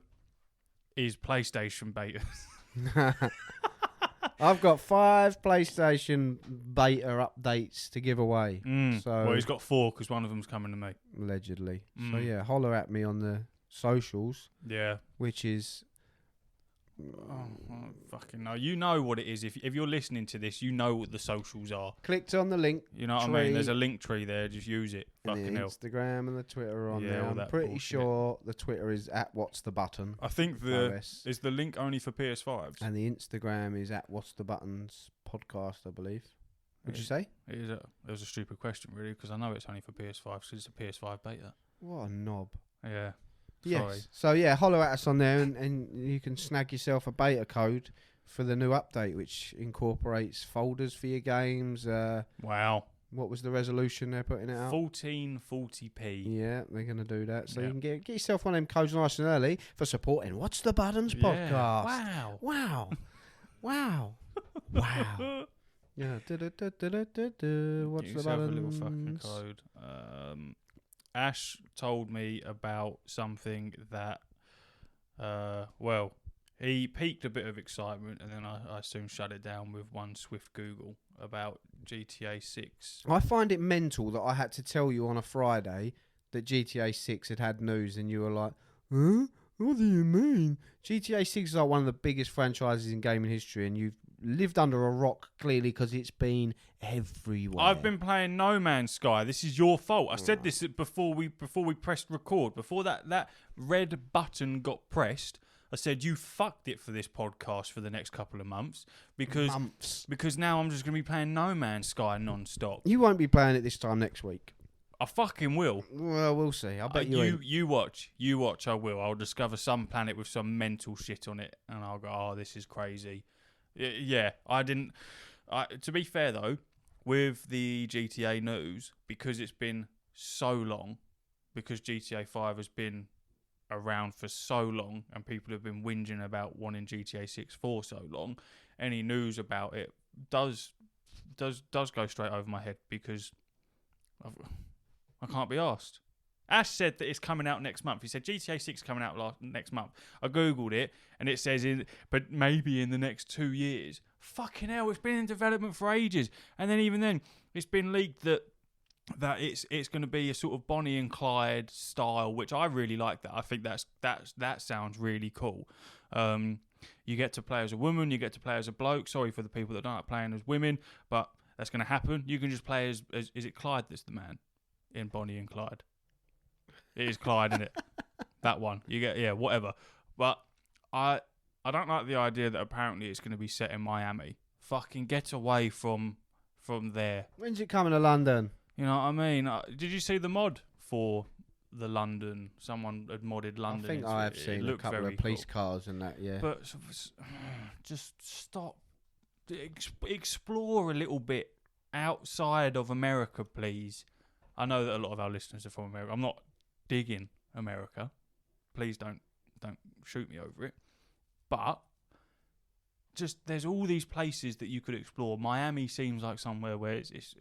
is PlayStation betas. I've got 5 PlayStation beta updates to give away. So well, he's got 4 because one of them's coming to me. Allegedly. So, yeah, holler at me on the socials. Yeah. Which is... fucking no. You know what it is. If you're listening to this, you know what the socials are. Clicked on the link. You know what I mean? There's a link tree there. Just use it. Fucking the hell. Instagram and the Twitter are on there. all I'm that pretty bullshit. sure the Twitter is at What's the Button. I think is the link only for PS5s. And the Instagram is at What's the Buttons podcast, I believe. What'd you say? It was a stupid question, really, because I know it's only for PS5 because it's a PS5 beta. What a knob. Yeah. Yes. Sorry. So, yeah, holler at us on there and you can snag yourself a beta code for the new update, which incorporates folders for your games. Wow. What was the resolution they're putting it out? 1440p. Yeah, they're going to do that. So you can get yourself one of them codes nice and early for supporting What's the Buttons podcast. Wow. Wow. Wow. Wow. Yeah. What's the Buttons? A little fucking code. Ash told me about something that, he peaked a bit of excitement and then I soon shut it down with one swift Google about GTA 6. I find it mental that I had to tell you on a Friday that GTA 6 had news and you were like, huh? What do you mean? GTA 6 is like one of the biggest franchises in gaming history and you've lived under a rock clearly because it's been everywhere. I've been playing No Man's Sky. This is your fault. I said this before we pressed record. Before that red button got pressed, I said you fucked it for this podcast for the next couple of months because now I'm just going to be playing No Man's Sky non-stop. You won't be playing it this time next week. I fucking will. Well, we'll see. I bet you watch. I will. I'll discover some planet with some mental shit on it and I'll go, oh, this is crazy. Yeah, I didn't... to be fair, though, with the GTA news, because it's been so long, because GTA 5 has been around for so long, and people have been whinging about wanting GTA 6 for so long, any news about it does go straight over my head, because I can't be arsed. Ash said that it's coming out next month. He said GTA 6 coming out next month. I googled it and it says but maybe in the next 2 years. Fucking hell, it's been in development for ages. And then even then, it's been leaked that it's going to be a sort of Bonnie and Clyde style, which I really like. That I think that sounds really cool. You get to play as a woman, you get to play as a bloke. Sorry for the people that don't like playing as women, but that's going to happen. You can just play as is it Clyde that's the man in Bonnie and Clyde? It is Clyde, isn't it? That one. You get, whatever. But I don't like the idea that apparently it's going to be set in Miami. Fucking get away from there. When's it coming to London? You know what I mean? Did you see the mod for the London? Someone had modded London. I think I have seen a couple of police cars and that, yeah. But just stop. Explore a little bit outside of America, please. I know that a lot of our listeners are from America. I'm not digging America. Please don't shoot me over it. But just there's all these places that you could explore. Miami seems like somewhere where it's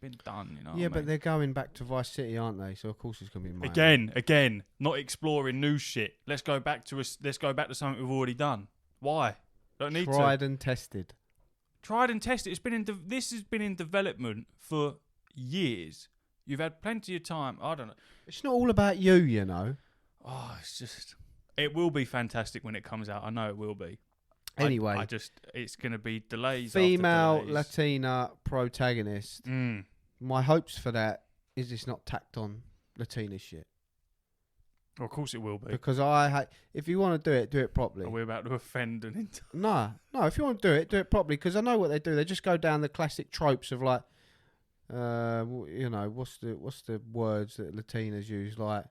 been done, you know. Yeah, but they're going back to Vice City, aren't they? So of course it's going to be Miami. Again, not exploring new shit. Let's go back to something we've already done. Why? Don't need Tried and tested. Tried and tested. This has been in development for years. You've had plenty of time. I don't know. It's not all about you, you know. Oh, it will be fantastic when it comes out. I know it will be. Anyway. It's going to be delays Female after delays. Latina protagonist. My hopes for that is it's not tacked on Latina shit. Well, of course it will be. Because if you want to do it properly. Are we about to offend an entire... No, if you want to do it properly. Because I know what they do. They just go down the classic tropes of like, you know, what's the words that Latinas use, like,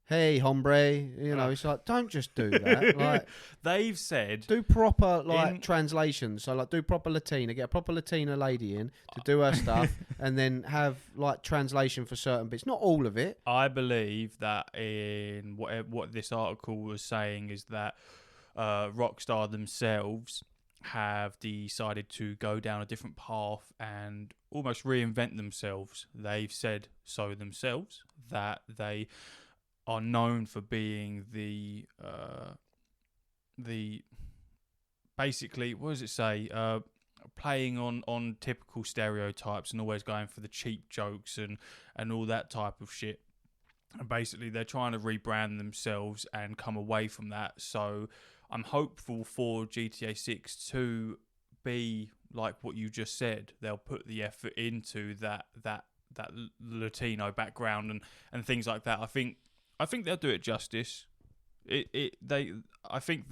hey, hombre, you know, it's like, don't just do that. Like, they've said do proper translations. So like, do proper Latina, get a proper Latina lady in to do her stuff, and then have like translation for certain bits, not all of it. I believe that in what this article was saying is that Rockstar themselves have decided to go down a different path and almost reinvent themselves. They've said so themselves, that they are known for being the basically, what does it say? Playing on typical stereotypes and always going for the cheap jokes and all that type of shit. And basically, they're trying to rebrand themselves and come away from that. So I'm hopeful for GTA 6 to be like what you just said. They'll put the effort into that Latino background and things like that. I think they'll do it justice. I think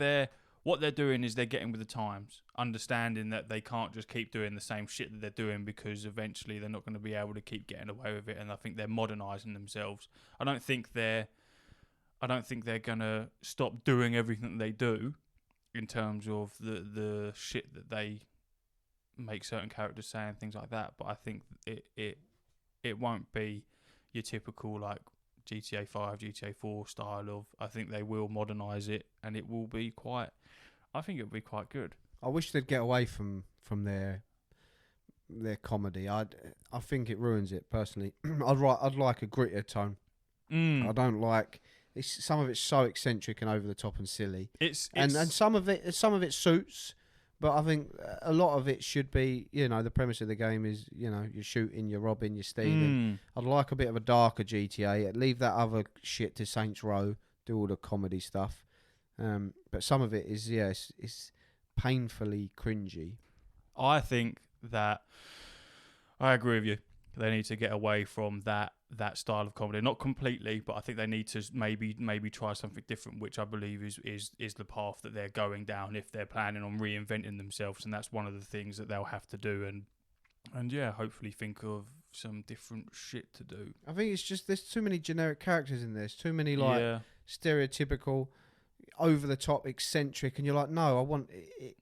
what they're doing is they're getting with the times, understanding that they can't just keep doing the same shit that they're doing, because eventually they're not going to be able to keep getting away with it. And I think they're modernising themselves. I don't think they're going to stop doing everything they do in terms of the shit that they make certain characters say and things like that. But I think it won't be your typical like GTA 5, GTA 4 style of. I think they will modernise it, and it will be quite. I think it'll be quite good. I wish they'd get away from their comedy. I think it ruins it personally. I'd like a grittier tone. I don't like. Some of it's so eccentric and over the top and silly. And some of it suits. But I think a lot of it should be, you know, the premise of the game is, you know, you're shooting, you're robbing, you're stealing. I'd like a bit of a darker GTA. Leave that other shit to Saints Row, do all the comedy stuff. But some of it is, it's painfully cringy. I think that I agree with you. They need to get away from that style of comedy. Not completely, but I think they need to maybe try something different, which I believe is the path that they're going down if they're planning on reinventing themselves, and that's one of the things that they'll have to do, and yeah, hopefully think of some different shit to do. I think it's just there's too many generic characters in there. There's too many stereotypical, over the top, eccentric, and you're like, no, I want,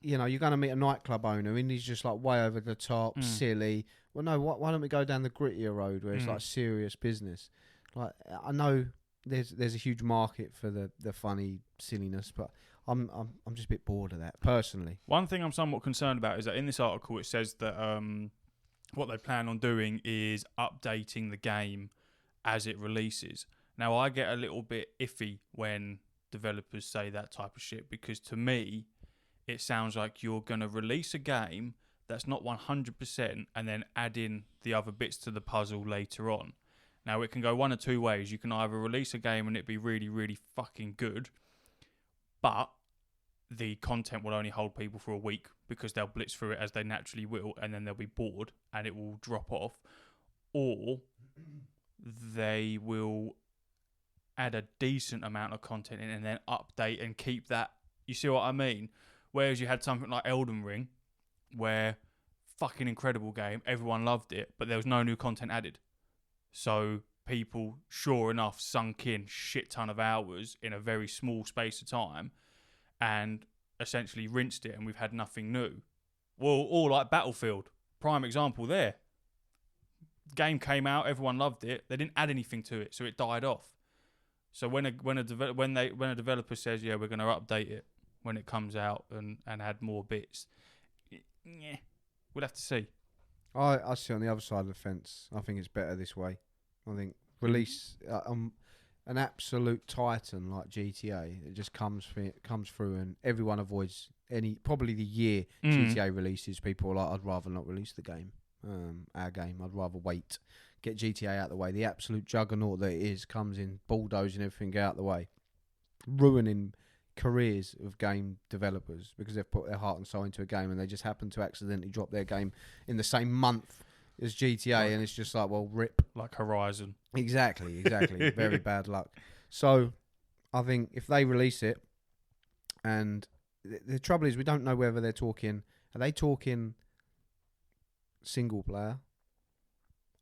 you know, you're going to meet a nightclub owner and he's just like way over the top, silly. Well, no, why don't we go down the grittier road where it's like serious business? Like, I know there's a huge market for the funny silliness, but I'm just a bit bored of that personally. One thing I'm somewhat concerned about is that in this article it says that what they plan on doing is updating the game as it releases. Now, I get a little bit iffy when developers say that type of shit, because to me it sounds like you're going to release a game that's not 100% and then add in the other bits to the puzzle later on. Now, it can go one of two ways. You can either release a game and it be really, really fucking good, but the content will only hold people for a week because they'll blitz through it as they naturally will, and then they'll be bored and it will drop off. Or they will add a decent amount of content in and then update and keep that. You see what I mean? Whereas you had something like Elden Ring, where fucking incredible game, everyone loved it, but there was no new content added. So people, sure enough, sunk in shit ton of hours in a very small space of time and essentially rinsed it, and we've had nothing new. Well, all like Battlefield, prime example there. Game came out, everyone loved it, they didn't add anything to it, so it died off. So when a developer says, yeah, we're going to update it when it comes out and add more bits, yeah, we'll have to see. I see on the other side of the fence. I think it's better this way. I think release an absolute titan like GTA. It just comes through, and everyone avoids probably the year GTA releases. People are like, I'd rather not release the game, our game. I'd rather wait, get GTA out of the way. The absolute juggernaut that it is comes in, bulldozing everything out of the way, ruining careers of game developers because they've put their heart and soul into a game, and they just happen to accidentally drop their game in the same month as GTA, and it's just like, well, rip. Like Horizon. Exactly. Very bad luck. So I think if they release it, and the trouble is we don't know whether are they talking single player?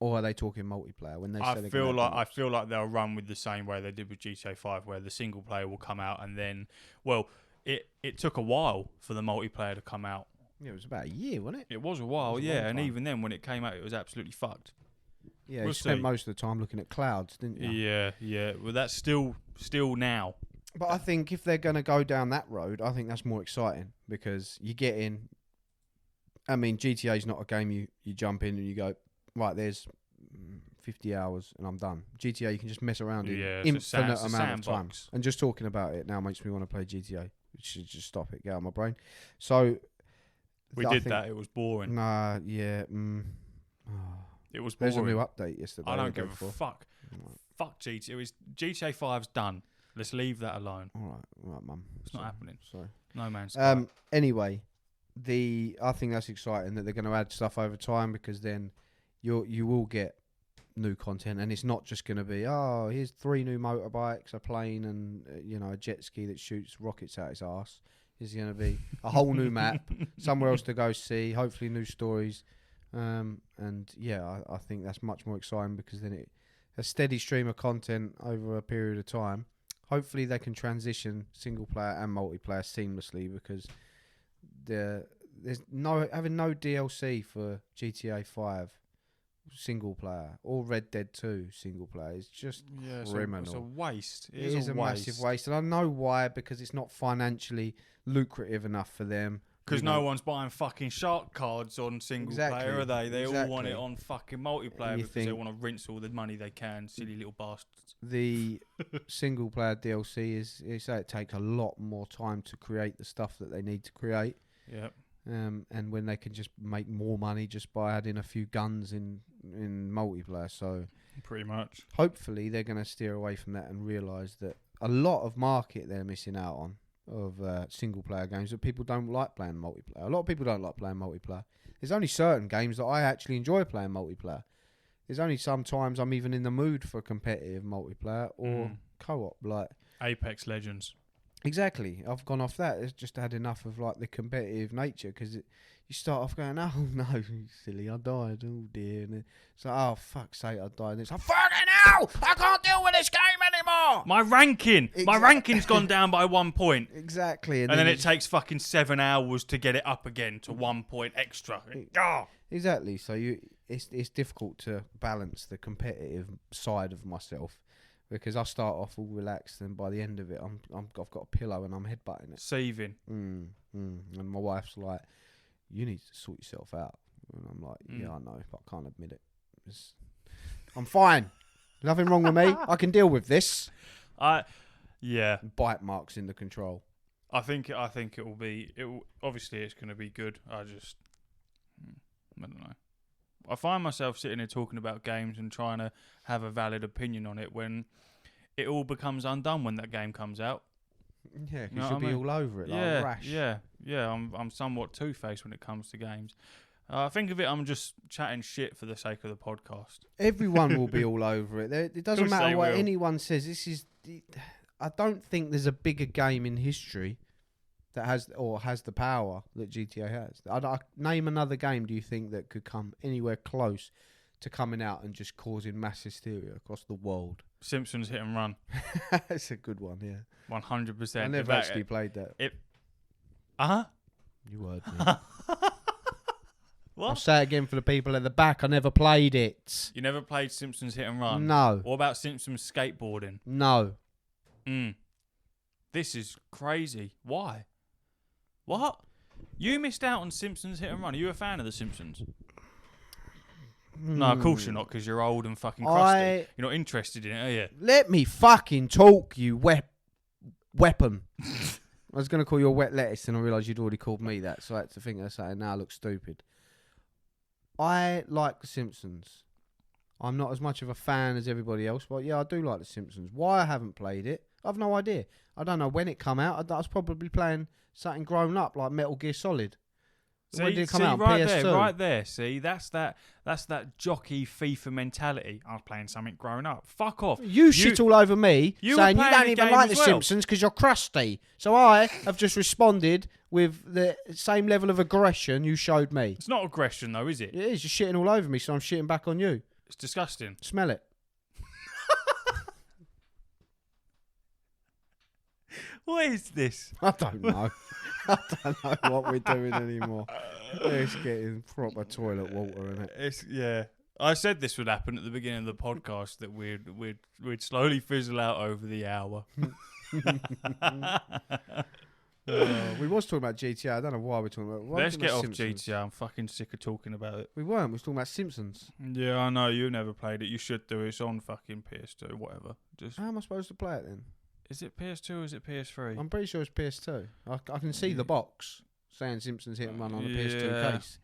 Or are they talking multiplayer when they say they're gonna add I feel like they'll run with the same way they did with GTA 5, where the single player will come out and then, well, it took a while for the multiplayer to come out. Yeah, it was about a year, wasn't it? It was a while, It was a yeah, long and time. even then when it came out, it was absolutely fucked. Yeah, We'll you spent see. most of the time looking at clouds, didn't you? Yeah. Well, that's still now. But I think if they're going to go down that road, I think that's more exciting because you get in. I mean, GTA is not a game you jump in and you go, right, there's 50 hours and I'm done. GTA, you can just mess around in infinite amount of time. And just talking about it now makes me want to play GTA. Should just stop it, get out of my brain. So we did that. It was boring. Nah, yeah. It was boring. There's a new update yesterday. I don't give a fuck. Fuck GTA. It was GTA 5's done. Let's leave that alone. All right, mum. It's not happening. Sorry. No man's. Anyway, I think that's exciting that they're going to add stuff over time because then you will get new content and it's not just going to be here's 3 new motorbikes, a plane, and a jet ski that shoots rockets out its arse. It's going to be a whole new map, somewhere else to go see. Hopefully, new stories. And yeah, I think that's much more exciting because then a steady stream of content over a period of time. Hopefully they can transition single player and multiplayer seamlessly because there's having no DLC for GTA 5 single player or Red Dead 2 single player is just criminal. It's a waste. It is a massive waste, and I know why, because it's not financially lucrative enough for them. Because no one's buying fucking shark cards on single player, are they? They all want it on fucking multiplayer because they want to rinse all the money they can, silly little bastards. The single player DLC it takes a lot more time to create the stuff that they need to create. Yep. And when they can just make more money just by adding a few guns in multiplayer. So pretty much. Hopefully they're going to steer away from that and realise that a lot of market they're missing out on of single player games that people don't like playing multiplayer. A lot of people don't like playing multiplayer. There's only certain games that I actually enjoy playing multiplayer. There's only sometimes I'm even in the mood for competitive multiplayer or co-op, like Apex Legends. Exactly. I've gone off that. It's just had enough of like the competitive nature because you start off going, oh no, silly, I died. Oh dear. And it's like, oh fuck's sake, I died. And it's like, fucking hell, I can't deal with this game anymore. My ranking's gone down by 1 point. Exactly. And then it takes fucking 7 hours to get it up again to 1 point extra. Exactly. So it's difficult to balance the competitive side of myself. Because I start off all relaxed, and by the end of it, I've got a pillow and I'm headbutting it. Saving. And my wife's like, "You need to sort yourself out." And I'm like, "Yeah, I know, but I can't admit it. I'm fine. Nothing wrong with me. I can deal with this." Yeah. Bite marks in the control. I think it will be. Obviously, it's going to be good. I don't know. I find myself sitting here talking about games and trying to have a valid opinion on it when it all becomes undone when that game comes out. Yeah, you should be all over it, like rash. Yeah. I'm somewhat two-faced when it comes to games. Think of it, I'm just chatting shit for the sake of the podcast. Everyone will be all over it. It doesn't matter what anyone says. I don't think there's a bigger game in history that has the power that GTA has. Name another game, do you think, that could come anywhere close to coming out and just causing mass hysteria across the world? Simpsons Hit and Run. That's a good one, yeah. 100%. I never actually played that. You heard me. What? I'll say it again for the people at the back. I never played it. You never played Simpsons Hit and Run? No. What about Simpsons Skateboarding? No. This is crazy. Why? What? You missed out on Simpsons Hit and Run. Are you a fan of The Simpsons? No, of course you're not, because you're old and fucking crusty. You're not interested in it, are you? Let me fucking talk, you weapon. I was going to call you a wet lettuce, and I realised you'd already called me that, so I had to think of something. Now I look stupid. I like The Simpsons. I'm not as much of a fan as everybody else, but yeah, I do like The Simpsons. Why I haven't played it, I've no idea. I don't know when it come out. I was probably playing something grown up, like Metal Gear Solid. When did it come out? PS2? Right there. See, that's that jockey FIFA mentality. I was playing something growing up. Fuck off. You shit all over me, saying you don't even like The Simpsons because you're crusty. So I have just responded with the same level of aggression you showed me. It's not aggression, though, is it? It is. You're shitting all over me, so I'm shitting back on you. It's disgusting. Smell it. What is this? I don't know. I don't know what we're doing anymore. It's getting proper toilet water, innit? Yeah. I said this would happen at the beginning of the podcast, that we'd slowly fizzle out over the hour. We was talking about GTA. I don't know why we're talking about. Let's get off GTA. I'm fucking sick of talking about it. We weren't. We was talking about Simpsons. Yeah, I know. You never played it. You should do it. It's on fucking PS2, whatever. Just How am I supposed to play it then? Is it PS2 or is it PS3? I'm pretty sure it's PS2. I can see the box saying Simpsons Hit and Run on a PS2 case.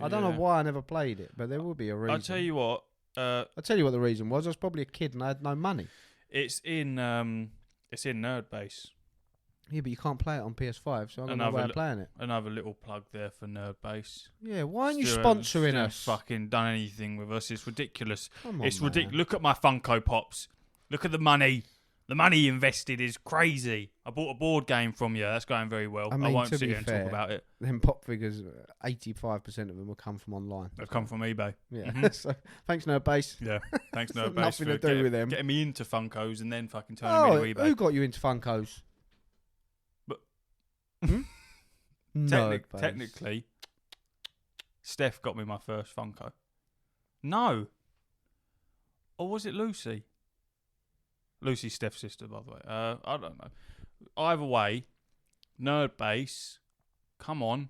I don't know why I never played it, but there will be a reason. I'll tell you what. I'll tell you what the reason was. I was probably a kid and I had no money. It's in Nerdbase. Yeah, but you can't play it on PS5, so I don't know why I'm playing it. Another little plug there for Nerdbase. Yeah, why aren't you sponsoring us? Fucking done anything with us? It's ridiculous. Come on, it's ridiculous. Look at my Funko Pops. Look at the money. The money invested is crazy. I bought a board game from you. That's going very well. I won't sit here and talk about it. Them pop figures, 85% of them will come from online. They've come from eBay. Yeah. Mm-hmm. So thanks, Nerdbase. Yeah. Thanks, Nerdbase. Nothing to do with them. Getting me into Funkos and then fucking turning me to eBay. Who got you into Funkos? But technically, Steph got me my first Funko. No. Or was it Lucy? Lucy's Steph's sister, by the way. I don't know. Either way, Nerdbase, come on.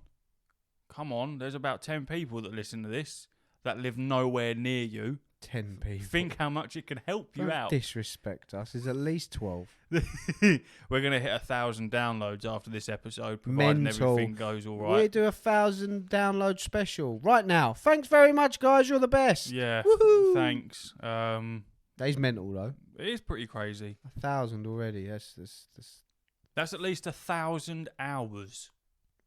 There's about 10 people that listen to this that live nowhere near you. 10 people. Think how much it can help you out. Disrespect us. There's at least 12. We're going to hit 1,000 downloads after this episode, providing everything goes all right. We do 1,000 download special right now. Thanks very much, guys. You're the best. Yeah. Woohoo. Thanks. That is mental, though. It is pretty crazy. 1,000 already. That's at least 1,000 hours.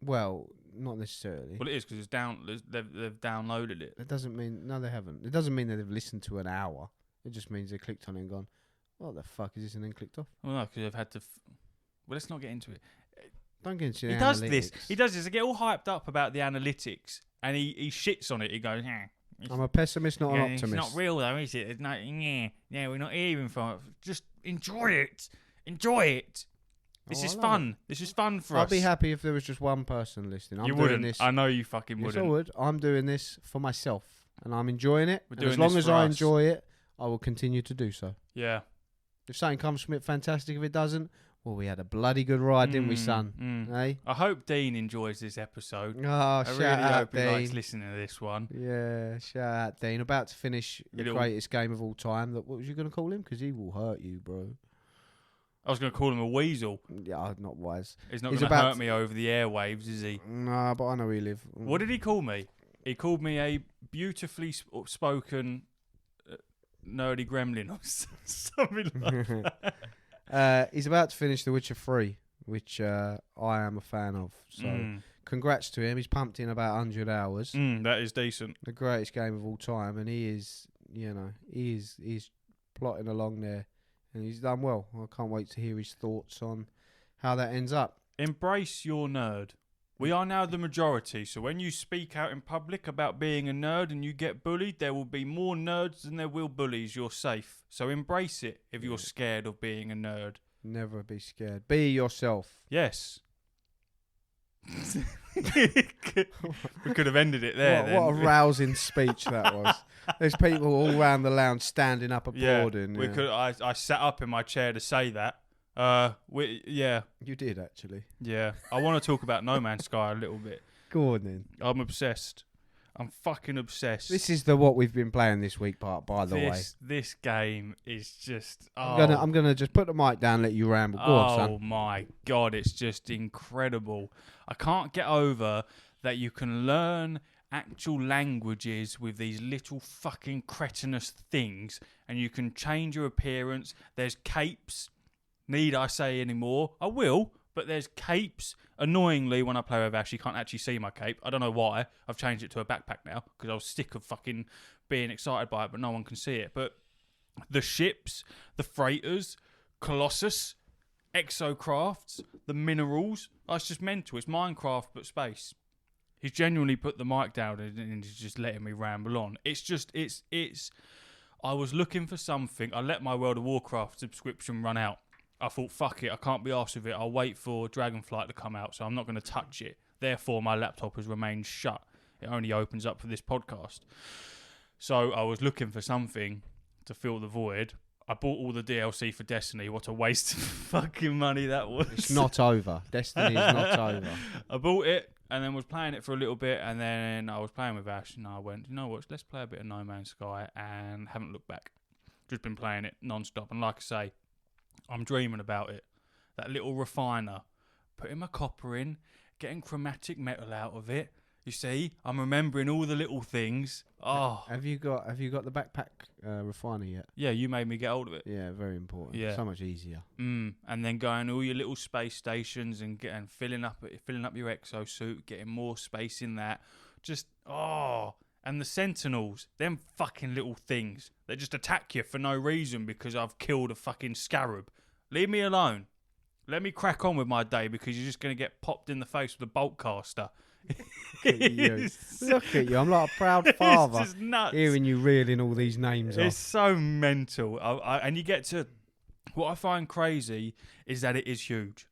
Well, not necessarily. Well, it is because they've downloaded it. It doesn't mean... No, they haven't. It doesn't mean that they've listened to an hour. It just means they clicked on it and gone, what the fuck is this, and then clicked off. Well, no, because they've had to... Well, let's not get into it. Don't get into the analytics. He does this. They get all hyped up about the analytics, and he shits on it. He goes, I'm a pessimist, not an optimist. It's not real, though, is it? It's not, we're not hearing from it. Just enjoy it. Enjoy it. This is fun. This is fun for us. I'd be happy if there was just one person listening. You wouldn't. I know you fucking wouldn't. Yes, I would. I'm doing this for myself, and I'm enjoying it. And as long as I enjoy it, I will continue to do so. Yeah. If something comes from it, fantastic. If it doesn't, well, we had a bloody good ride, didn't we, son? Hey? I hope Dean enjoys this episode. Oh, I shout really out, hope Dean. he likes listening to this one. Yeah, shout out, Dean. About to finish the greatest game of all time. What was you going to call him? Because he will hurt you, bro. I was going to call him a weasel. Yeah, not wise. He's not going to hurt me over the airwaves, is he? Nah, but I know where you live. What did he call me? He called me a beautifully spoken nerdy gremlin or something like that. He's about to finish The Witcher 3, which I am a fan of. So congrats to him. He's pumped in about 100 hours. That is decent. The greatest game of all time. And he is, he's plotting along there. And he's done well. I can't wait to hear his thoughts on how that ends up. Embrace your nerd. We are now the majority, so when you speak out in public about being a nerd and you get bullied, there will be more nerds than there will bullies. You're safe. So embrace it if you're scared of being a nerd. Never be scared. Be yourself. Yes. We could have ended it there. What a rousing speech that was. There's people all around the lounge standing up applauding. We could. I sat up in my chair to say that. You did actually. Yeah. I want to talk about No Man's Sky a little bit. Go on then. I'm obsessed. I'm fucking obsessed. This is what we've been playing this week, by the way. This game is just... I'm gonna just put the mic down and let you ramble. Go on, son. Oh my God, it's just incredible. I can't get over that you can learn actual languages with these little fucking cretinous things, and you can change your appearance. There's capes. Need I say any more? I will. But there's capes. Annoyingly, when I play with Ash, you can't actually see my cape. I don't know why. I've changed it to a backpack now because I was sick of fucking being excited by it, but no one can see it. But the ships, the freighters, Colossus, exocrafts, the minerals, it's just mental. It's Minecraft but space. He's genuinely put the mic down and he's just letting me ramble on. I was looking for something. I let my World of Warcraft subscription run out. I thought, fuck it, I can't be arsed with it. I'll wait for Dragonflight to come out, so I'm not going to touch it. Therefore, my laptop has remained shut. It only opens up for this podcast. So I was looking for something to fill the void. I bought all the DLC for Destiny. What a waste of fucking money that was. It's not over. Destiny is not over. I bought it and then was playing it for a little bit, and then I was playing with Ash and I went, you know what, let's play a bit of No Man's Sky, and haven't looked back. Just been playing it non-stop, and like I say, I'm dreaming about it. That little refiner, putting my copper in, getting chromatic metal out of it. You see, I'm remembering all the little things. Oh, have you got the backpack refiner yet? Yeah, you made me get hold of it. Yeah, very important. Yeah, so much easier. And then going all your little space stations and filling up your exosuit, getting more space in that. Just and the Sentinels, them fucking little things, they just attack you for no reason because I've killed a fucking scarab. Leave me alone. Let me crack on with my day because you're just going to get popped in the face with a bolt caster. Look at you. I'm like a proud father. It's just nuts. Hearing you reeling all these names It's off. so mental. And you get to... What I find crazy is that it is huge.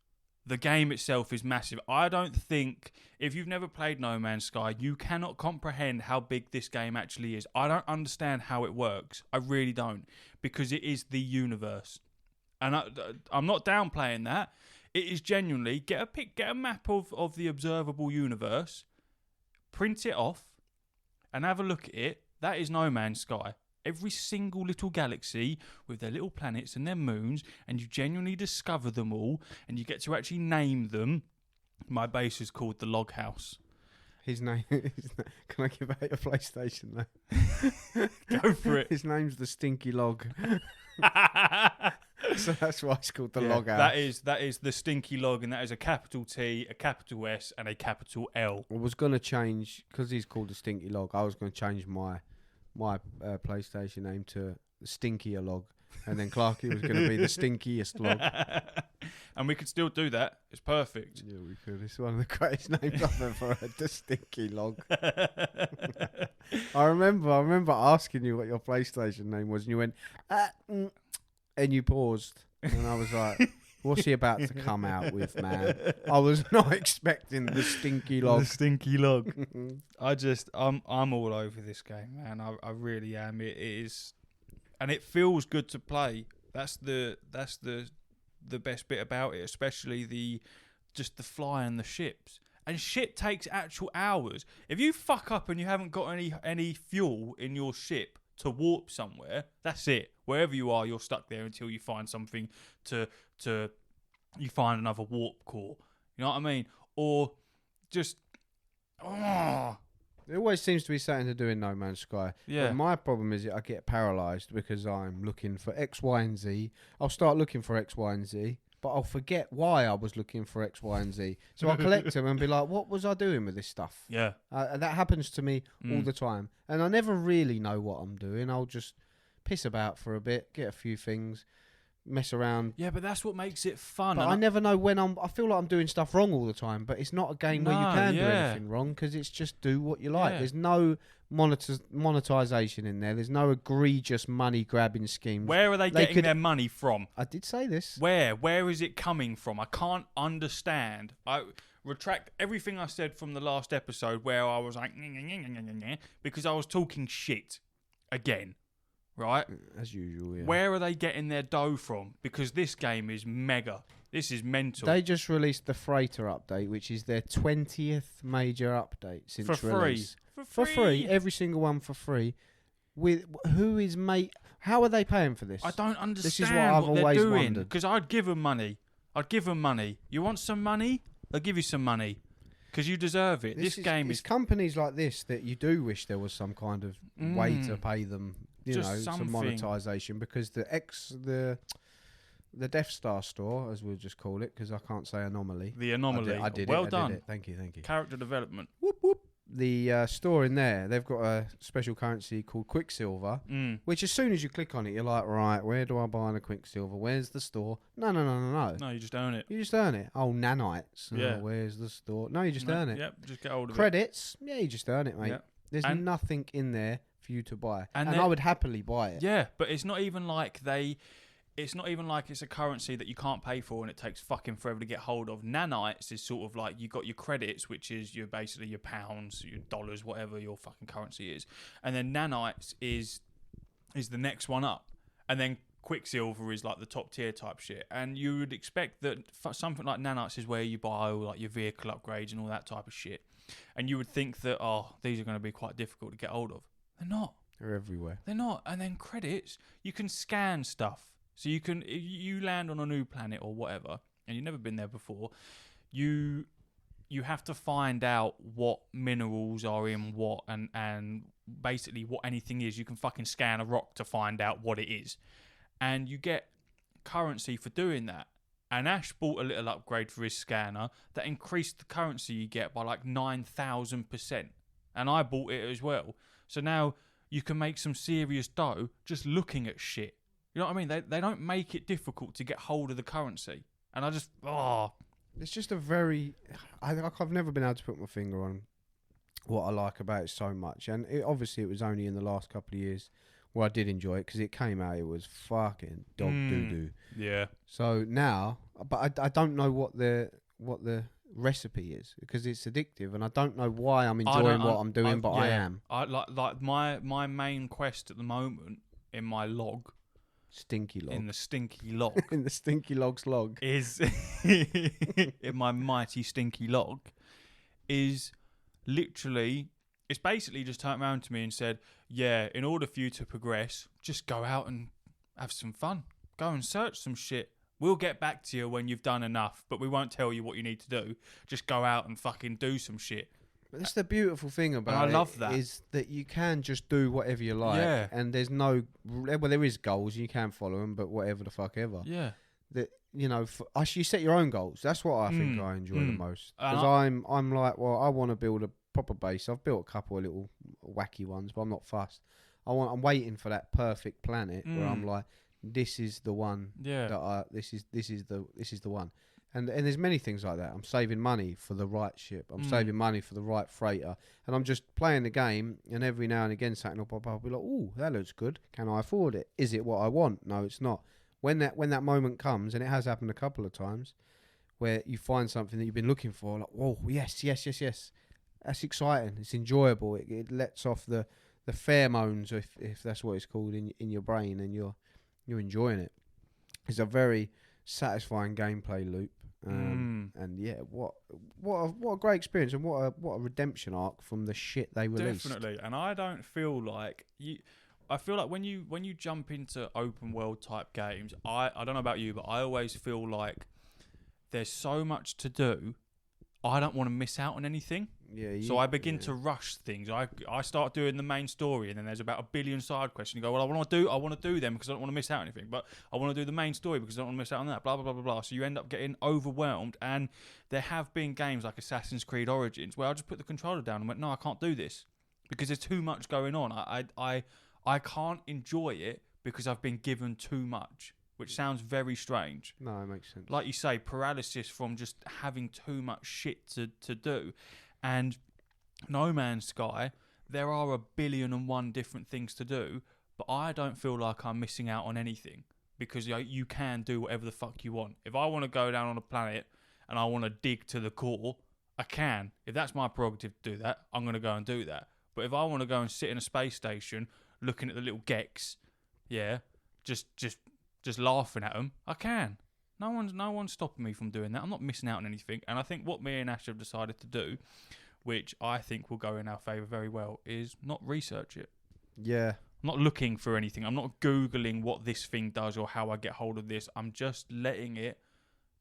The game itself is massive. I don't think... If you've never played No Man's Sky, you cannot comprehend how big this game actually is. I don't understand how it works. I really don't. Because it is the universe. And I'm not downplaying that. It is genuinely, get a map of the observable universe, print it off, and have a look at it. That is No Man's Sky. Every single little galaxy with their little planets and their moons, and you genuinely discover them all, and you get to actually name them. My base is called the Log House. His name is... Can I give out your PlayStation name? Go for it. His name's the Stinky Log. So that's why it's called the Log House. That is the Stinky Log, and that is a capital T, a capital S, and a capital L. I was going to change, because he's called the Stinky Log, I was going to change my PlayStation name to the Stinkier Log. And then Clarky was going to be the Stinkiest Log. And we could still do that. It's perfect. Yeah, we could. It's one of the greatest names I've ever heard, the Stinky Log. I remember asking you what your PlayStation name was, and you went, and you paused. And I was like, what's he about to come out with, man? I was not expecting the Stinky Log. The Stinky Log. I'm all over this game, man. I really am. It is, and it feels good to play. That's the best bit about it, especially the fly and the ships. And shit takes actual hours. If you fuck up and you haven't got any fuel in your ship to warp somewhere, that's it. Wherever you are, you're stuck there until you find something you find another warp core. You know what I mean? Or just There always seems to be something to do in No Man's Sky. Yeah. But my problem is that I get paralysed because I'm looking for X, Y, and Z. I'll start looking for X, Y, and Z, but I'll forget why I was looking for X, Y, and Z. So I'll collect them and be like, what was I doing with this stuff? Yeah. And that happens to me all the time. And I never really know what I'm doing. I'll just piss about for a bit, get a few things, mess around. Yeah, but that's what makes it fun. But I never know when I feel like I'm doing stuff wrong all the time, but it's not a game where you can do anything wrong because it's just do what you like. Yeah. There's no monetization in there. There's no egregious money grabbing schemes. Where are they getting their money from? I did say this. Where is it coming from? I can't understand. I retract everything I said from the last episode where I was like, because I was talking shit again. Right? As usual, yeah. Where are they getting their dough from? Because this game is mega. This is mental. They just released the Freighter update, which is their 20th major update since release. For free. Every single one for free. With how are they paying for this? I don't understand this is what I've what always they're doing. wondered. Because I'd give them money. You want some money? I'll give you some money. Because you deserve it. This game is... It's companies like this that you do wish there was some kind of way to pay them, some monetization. Because the Death Star store, as we'll just call it, because I can't say anomaly. The anomaly. I did well it. done. I did it. Thank you. Character development. Whoop, whoop. the store in there, they've got a special currency called Quicksilver, which as soon as you click on it, you're like, right, where do I buy the Quicksilver? Where's the store? No. No, you just own it. You just earn it. Oh, nanites. Yeah. Oh, where's the store? No, you just earn it. Yep, just get hold of Credits. Yeah, you just earn it, mate. Yep. There's nothing in there for you to buy. And I would happily buy it. Yeah, but it's not even like it's not even like it's a currency that you can't pay for and it takes fucking forever to get hold of. Nanites is sort of like you got your credits, which is basically your pounds, your dollars, whatever your fucking currency is. And then nanites is the next one up. And then Quicksilver is like the top tier type shit. And you would expect that something like nanites is where you buy all like your vehicle upgrades and all that type of shit. And you would think that, these are going to be quite difficult to get hold of. They're not. They're everywhere. They're not. And then credits, you can scan stuff. So you can, if you land on a new planet or whatever, and you've never been there before, you have to find out what minerals are in what, and basically what anything is. You can fucking scan a rock to find out what it is, and you get currency for doing that. And Ash bought a little upgrade for his scanner that increased the currency you get by like 9,000%, and I bought it as well. So now you can make some serious dough just looking at shit. You know what I mean? They don't make it difficult to get hold of the currency. And I just, It's just a very... I've never been able to put my finger on what I like about it so much. And obviously it was only in the last couple of years where I did enjoy it, because it came out, it was fucking dog doo-doo. Yeah. So now... But I don't know what the recipe is, because it's addictive, and I don't know why I'm enjoying what I'm doing, but I am. I like my main quest at the moment in my log... Stinky log. In the stinky log. In the stinky log's log. Is in my mighty stinky log is literally, it's basically just turned around to me and said, yeah, in order for you to progress, just go out and have some fun. Go and search some shit. We'll get back to you when you've done enough, but we won't tell you what you need to do. Just go out and fucking do some shit. But that's the beautiful thing about I love that. Is that you can just do whatever you like, and there's no... Well, there is goals, you can follow them, but whatever the fuck ever. Yeah. That, you know, you set your own goals. That's what I think I enjoy the most. Because I'm like, well, I want to build a proper base. I've built a couple of little wacky ones, but I'm not fussed. I'm waiting for that perfect planet where I'm like, this is the one. Yeah. This is the one. And there's many things like that. I'm saving money for the right ship. I'm saving money for the right freighter. And I'm just playing the game, and every now and again something will pop up. I'll be like, oh, that looks good. Can I afford it? Is it what I want? No, it's not. When that moment comes, and it has happened a couple of times, where you find something that you've been looking for, like, whoa, yes. That's exciting. It's enjoyable. It lets off the pheromones, if that's what it's called, in your brain, and you're enjoying it. It's a very satisfying gameplay loop. And yeah, what a great experience, and what a redemption arc from the shit they released. Definitely. And I don't feel like I feel like when you jump into open world type games, I don't know about you, but I always feel like there's so much to do. I don't want to miss out on anything. Yeah. So I begin to rush things. I start doing the main story, and then there's about 1 billion side quests. And you go, well, I want to do them because I don't want to miss out on anything. But I want to do the main story because I don't want to miss out on that. Blah blah blah blah blah. So you end up getting overwhelmed. And there have been games like Assassin's Creed Origins where I just put the controller down and went, no, I can't do this because there's too much going on. I can't enjoy it because I've been given too much. Which sounds very strange. No, it makes sense. Like you say, paralysis from just having too much shit to do. And No Man's Sky, there are 1,000,000,001 different things to do, but I don't feel like I'm missing out on anything because you can do whatever the fuck you want. If I want to go down on a planet and I want to dig to the core, I can. If that's my prerogative to do that, I'm going to go and do that. But if I want to go and sit in a space station looking at the little Geks, just laughing at them, I can. No one's stopping me from doing that. I'm not missing out on anything. And I think what me and Ash have decided to do, which I think will go in our favour very well, is not research it. Yeah. I'm not looking for anything. I'm not Googling what this thing does or how I get hold of this. I'm just letting it.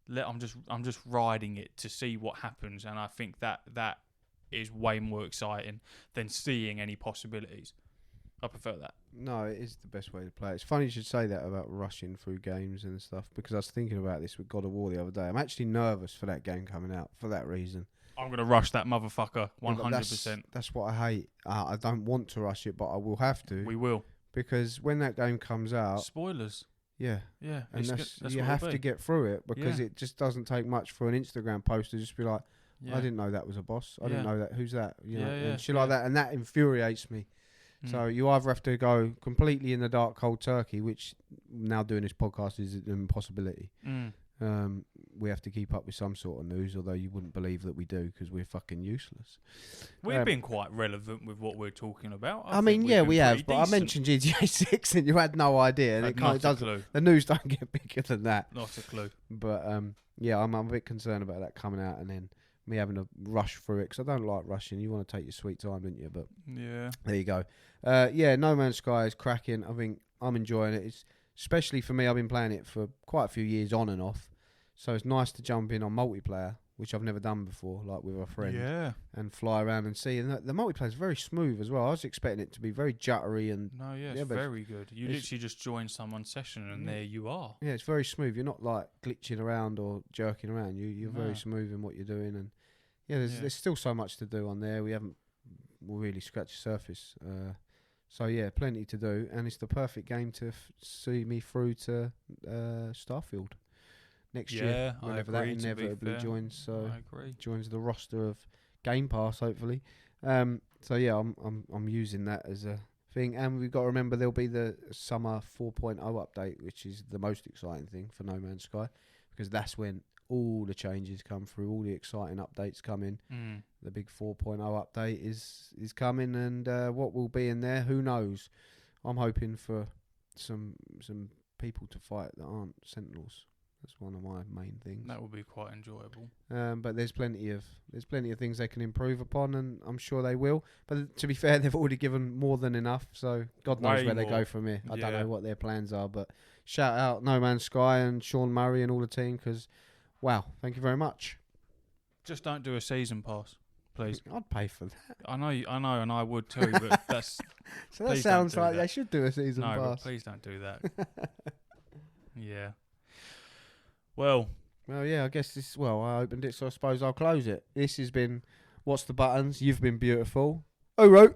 I'm just riding it to see what happens. And I think that is way more exciting than seeing any possibilities. I prefer that. No, it is the best way to play. It's funny you should say that about rushing through games and stuff, because I was thinking about this with God of War the other day. I'm actually nervous for that game coming out for that reason. I'm going to rush that motherfucker Yeah, but 100%. That's what I hate. I don't want to rush it, but I will have to. We will. Because when that game comes out... Spoilers. Yeah. Yeah. And that's you have to get through it because it just doesn't take much for an Instagram post to just be like, I didn't know that was a boss. I didn't know that. Who's that? You know, and shit like that. And that infuriates me. So you either have to go completely in the dark, cold turkey, which now doing this podcast is an impossibility. We have to keep up with some sort of news, although you wouldn't believe that we do because we're fucking useless. We've been quite relevant with what we're talking about. I mean, yeah, we have. But decent. I mentioned GTA 6 and you had no idea. And the news don't get bigger than that. Not a clue. But yeah, I'm a bit concerned about that coming out and then me having to rush through it because I don't like rushing. You want to take your sweet time, don't you? But yeah, there you go. Yeah, No Man's Sky is cracking. I think I'm enjoying it. It's especially for me. I've been playing it for quite a few years on and off, so it's nice to jump in on multiplayer, which I've never done before, like with a friend, and fly around and see. And the multiplayer is very smooth as well. I was expecting it to be very juttery and it's very good. You literally just join someone's session and there you are. Yeah, it's very smooth. You're not like glitching around or jerking around. You're very smooth in what you're doing, and there's still so much to do on there. We haven't really scratched the surface. So yeah, plenty to do, and it's the perfect game to see me through to Starfield next year, whenever that inevitably joins. So I agree. Joins the roster of Game Pass, hopefully. So yeah, I'm using that as a thing, and we've got to remember there'll be the summer 4.0 update, which is the most exciting thing for No Man's Sky, because that's when all the changes come through, all the exciting updates come in. The big 4.0 update is coming, and what will be in there, who knows? I'm hoping for some people to fight that aren't Sentinels. That's one of my main things. That would be quite enjoyable. But there's plenty of things they can improve upon, and I'm sure they will. But to be fair, they've already given more than enough, so God knows where they go from here. I don't know what their plans are, but shout out No Man's Sky and Sean Murray and all the team, because wow, thank you very much. Just don't do a season pass, please. I'd pay for that. I know, and I would too, but that's... So that sounds like they should do a season pass. No, but please don't do that. Yeah. Well, yeah, I guess I opened it, so I suppose I'll close it. This has been What's the Buttons? You've been beautiful. Oro.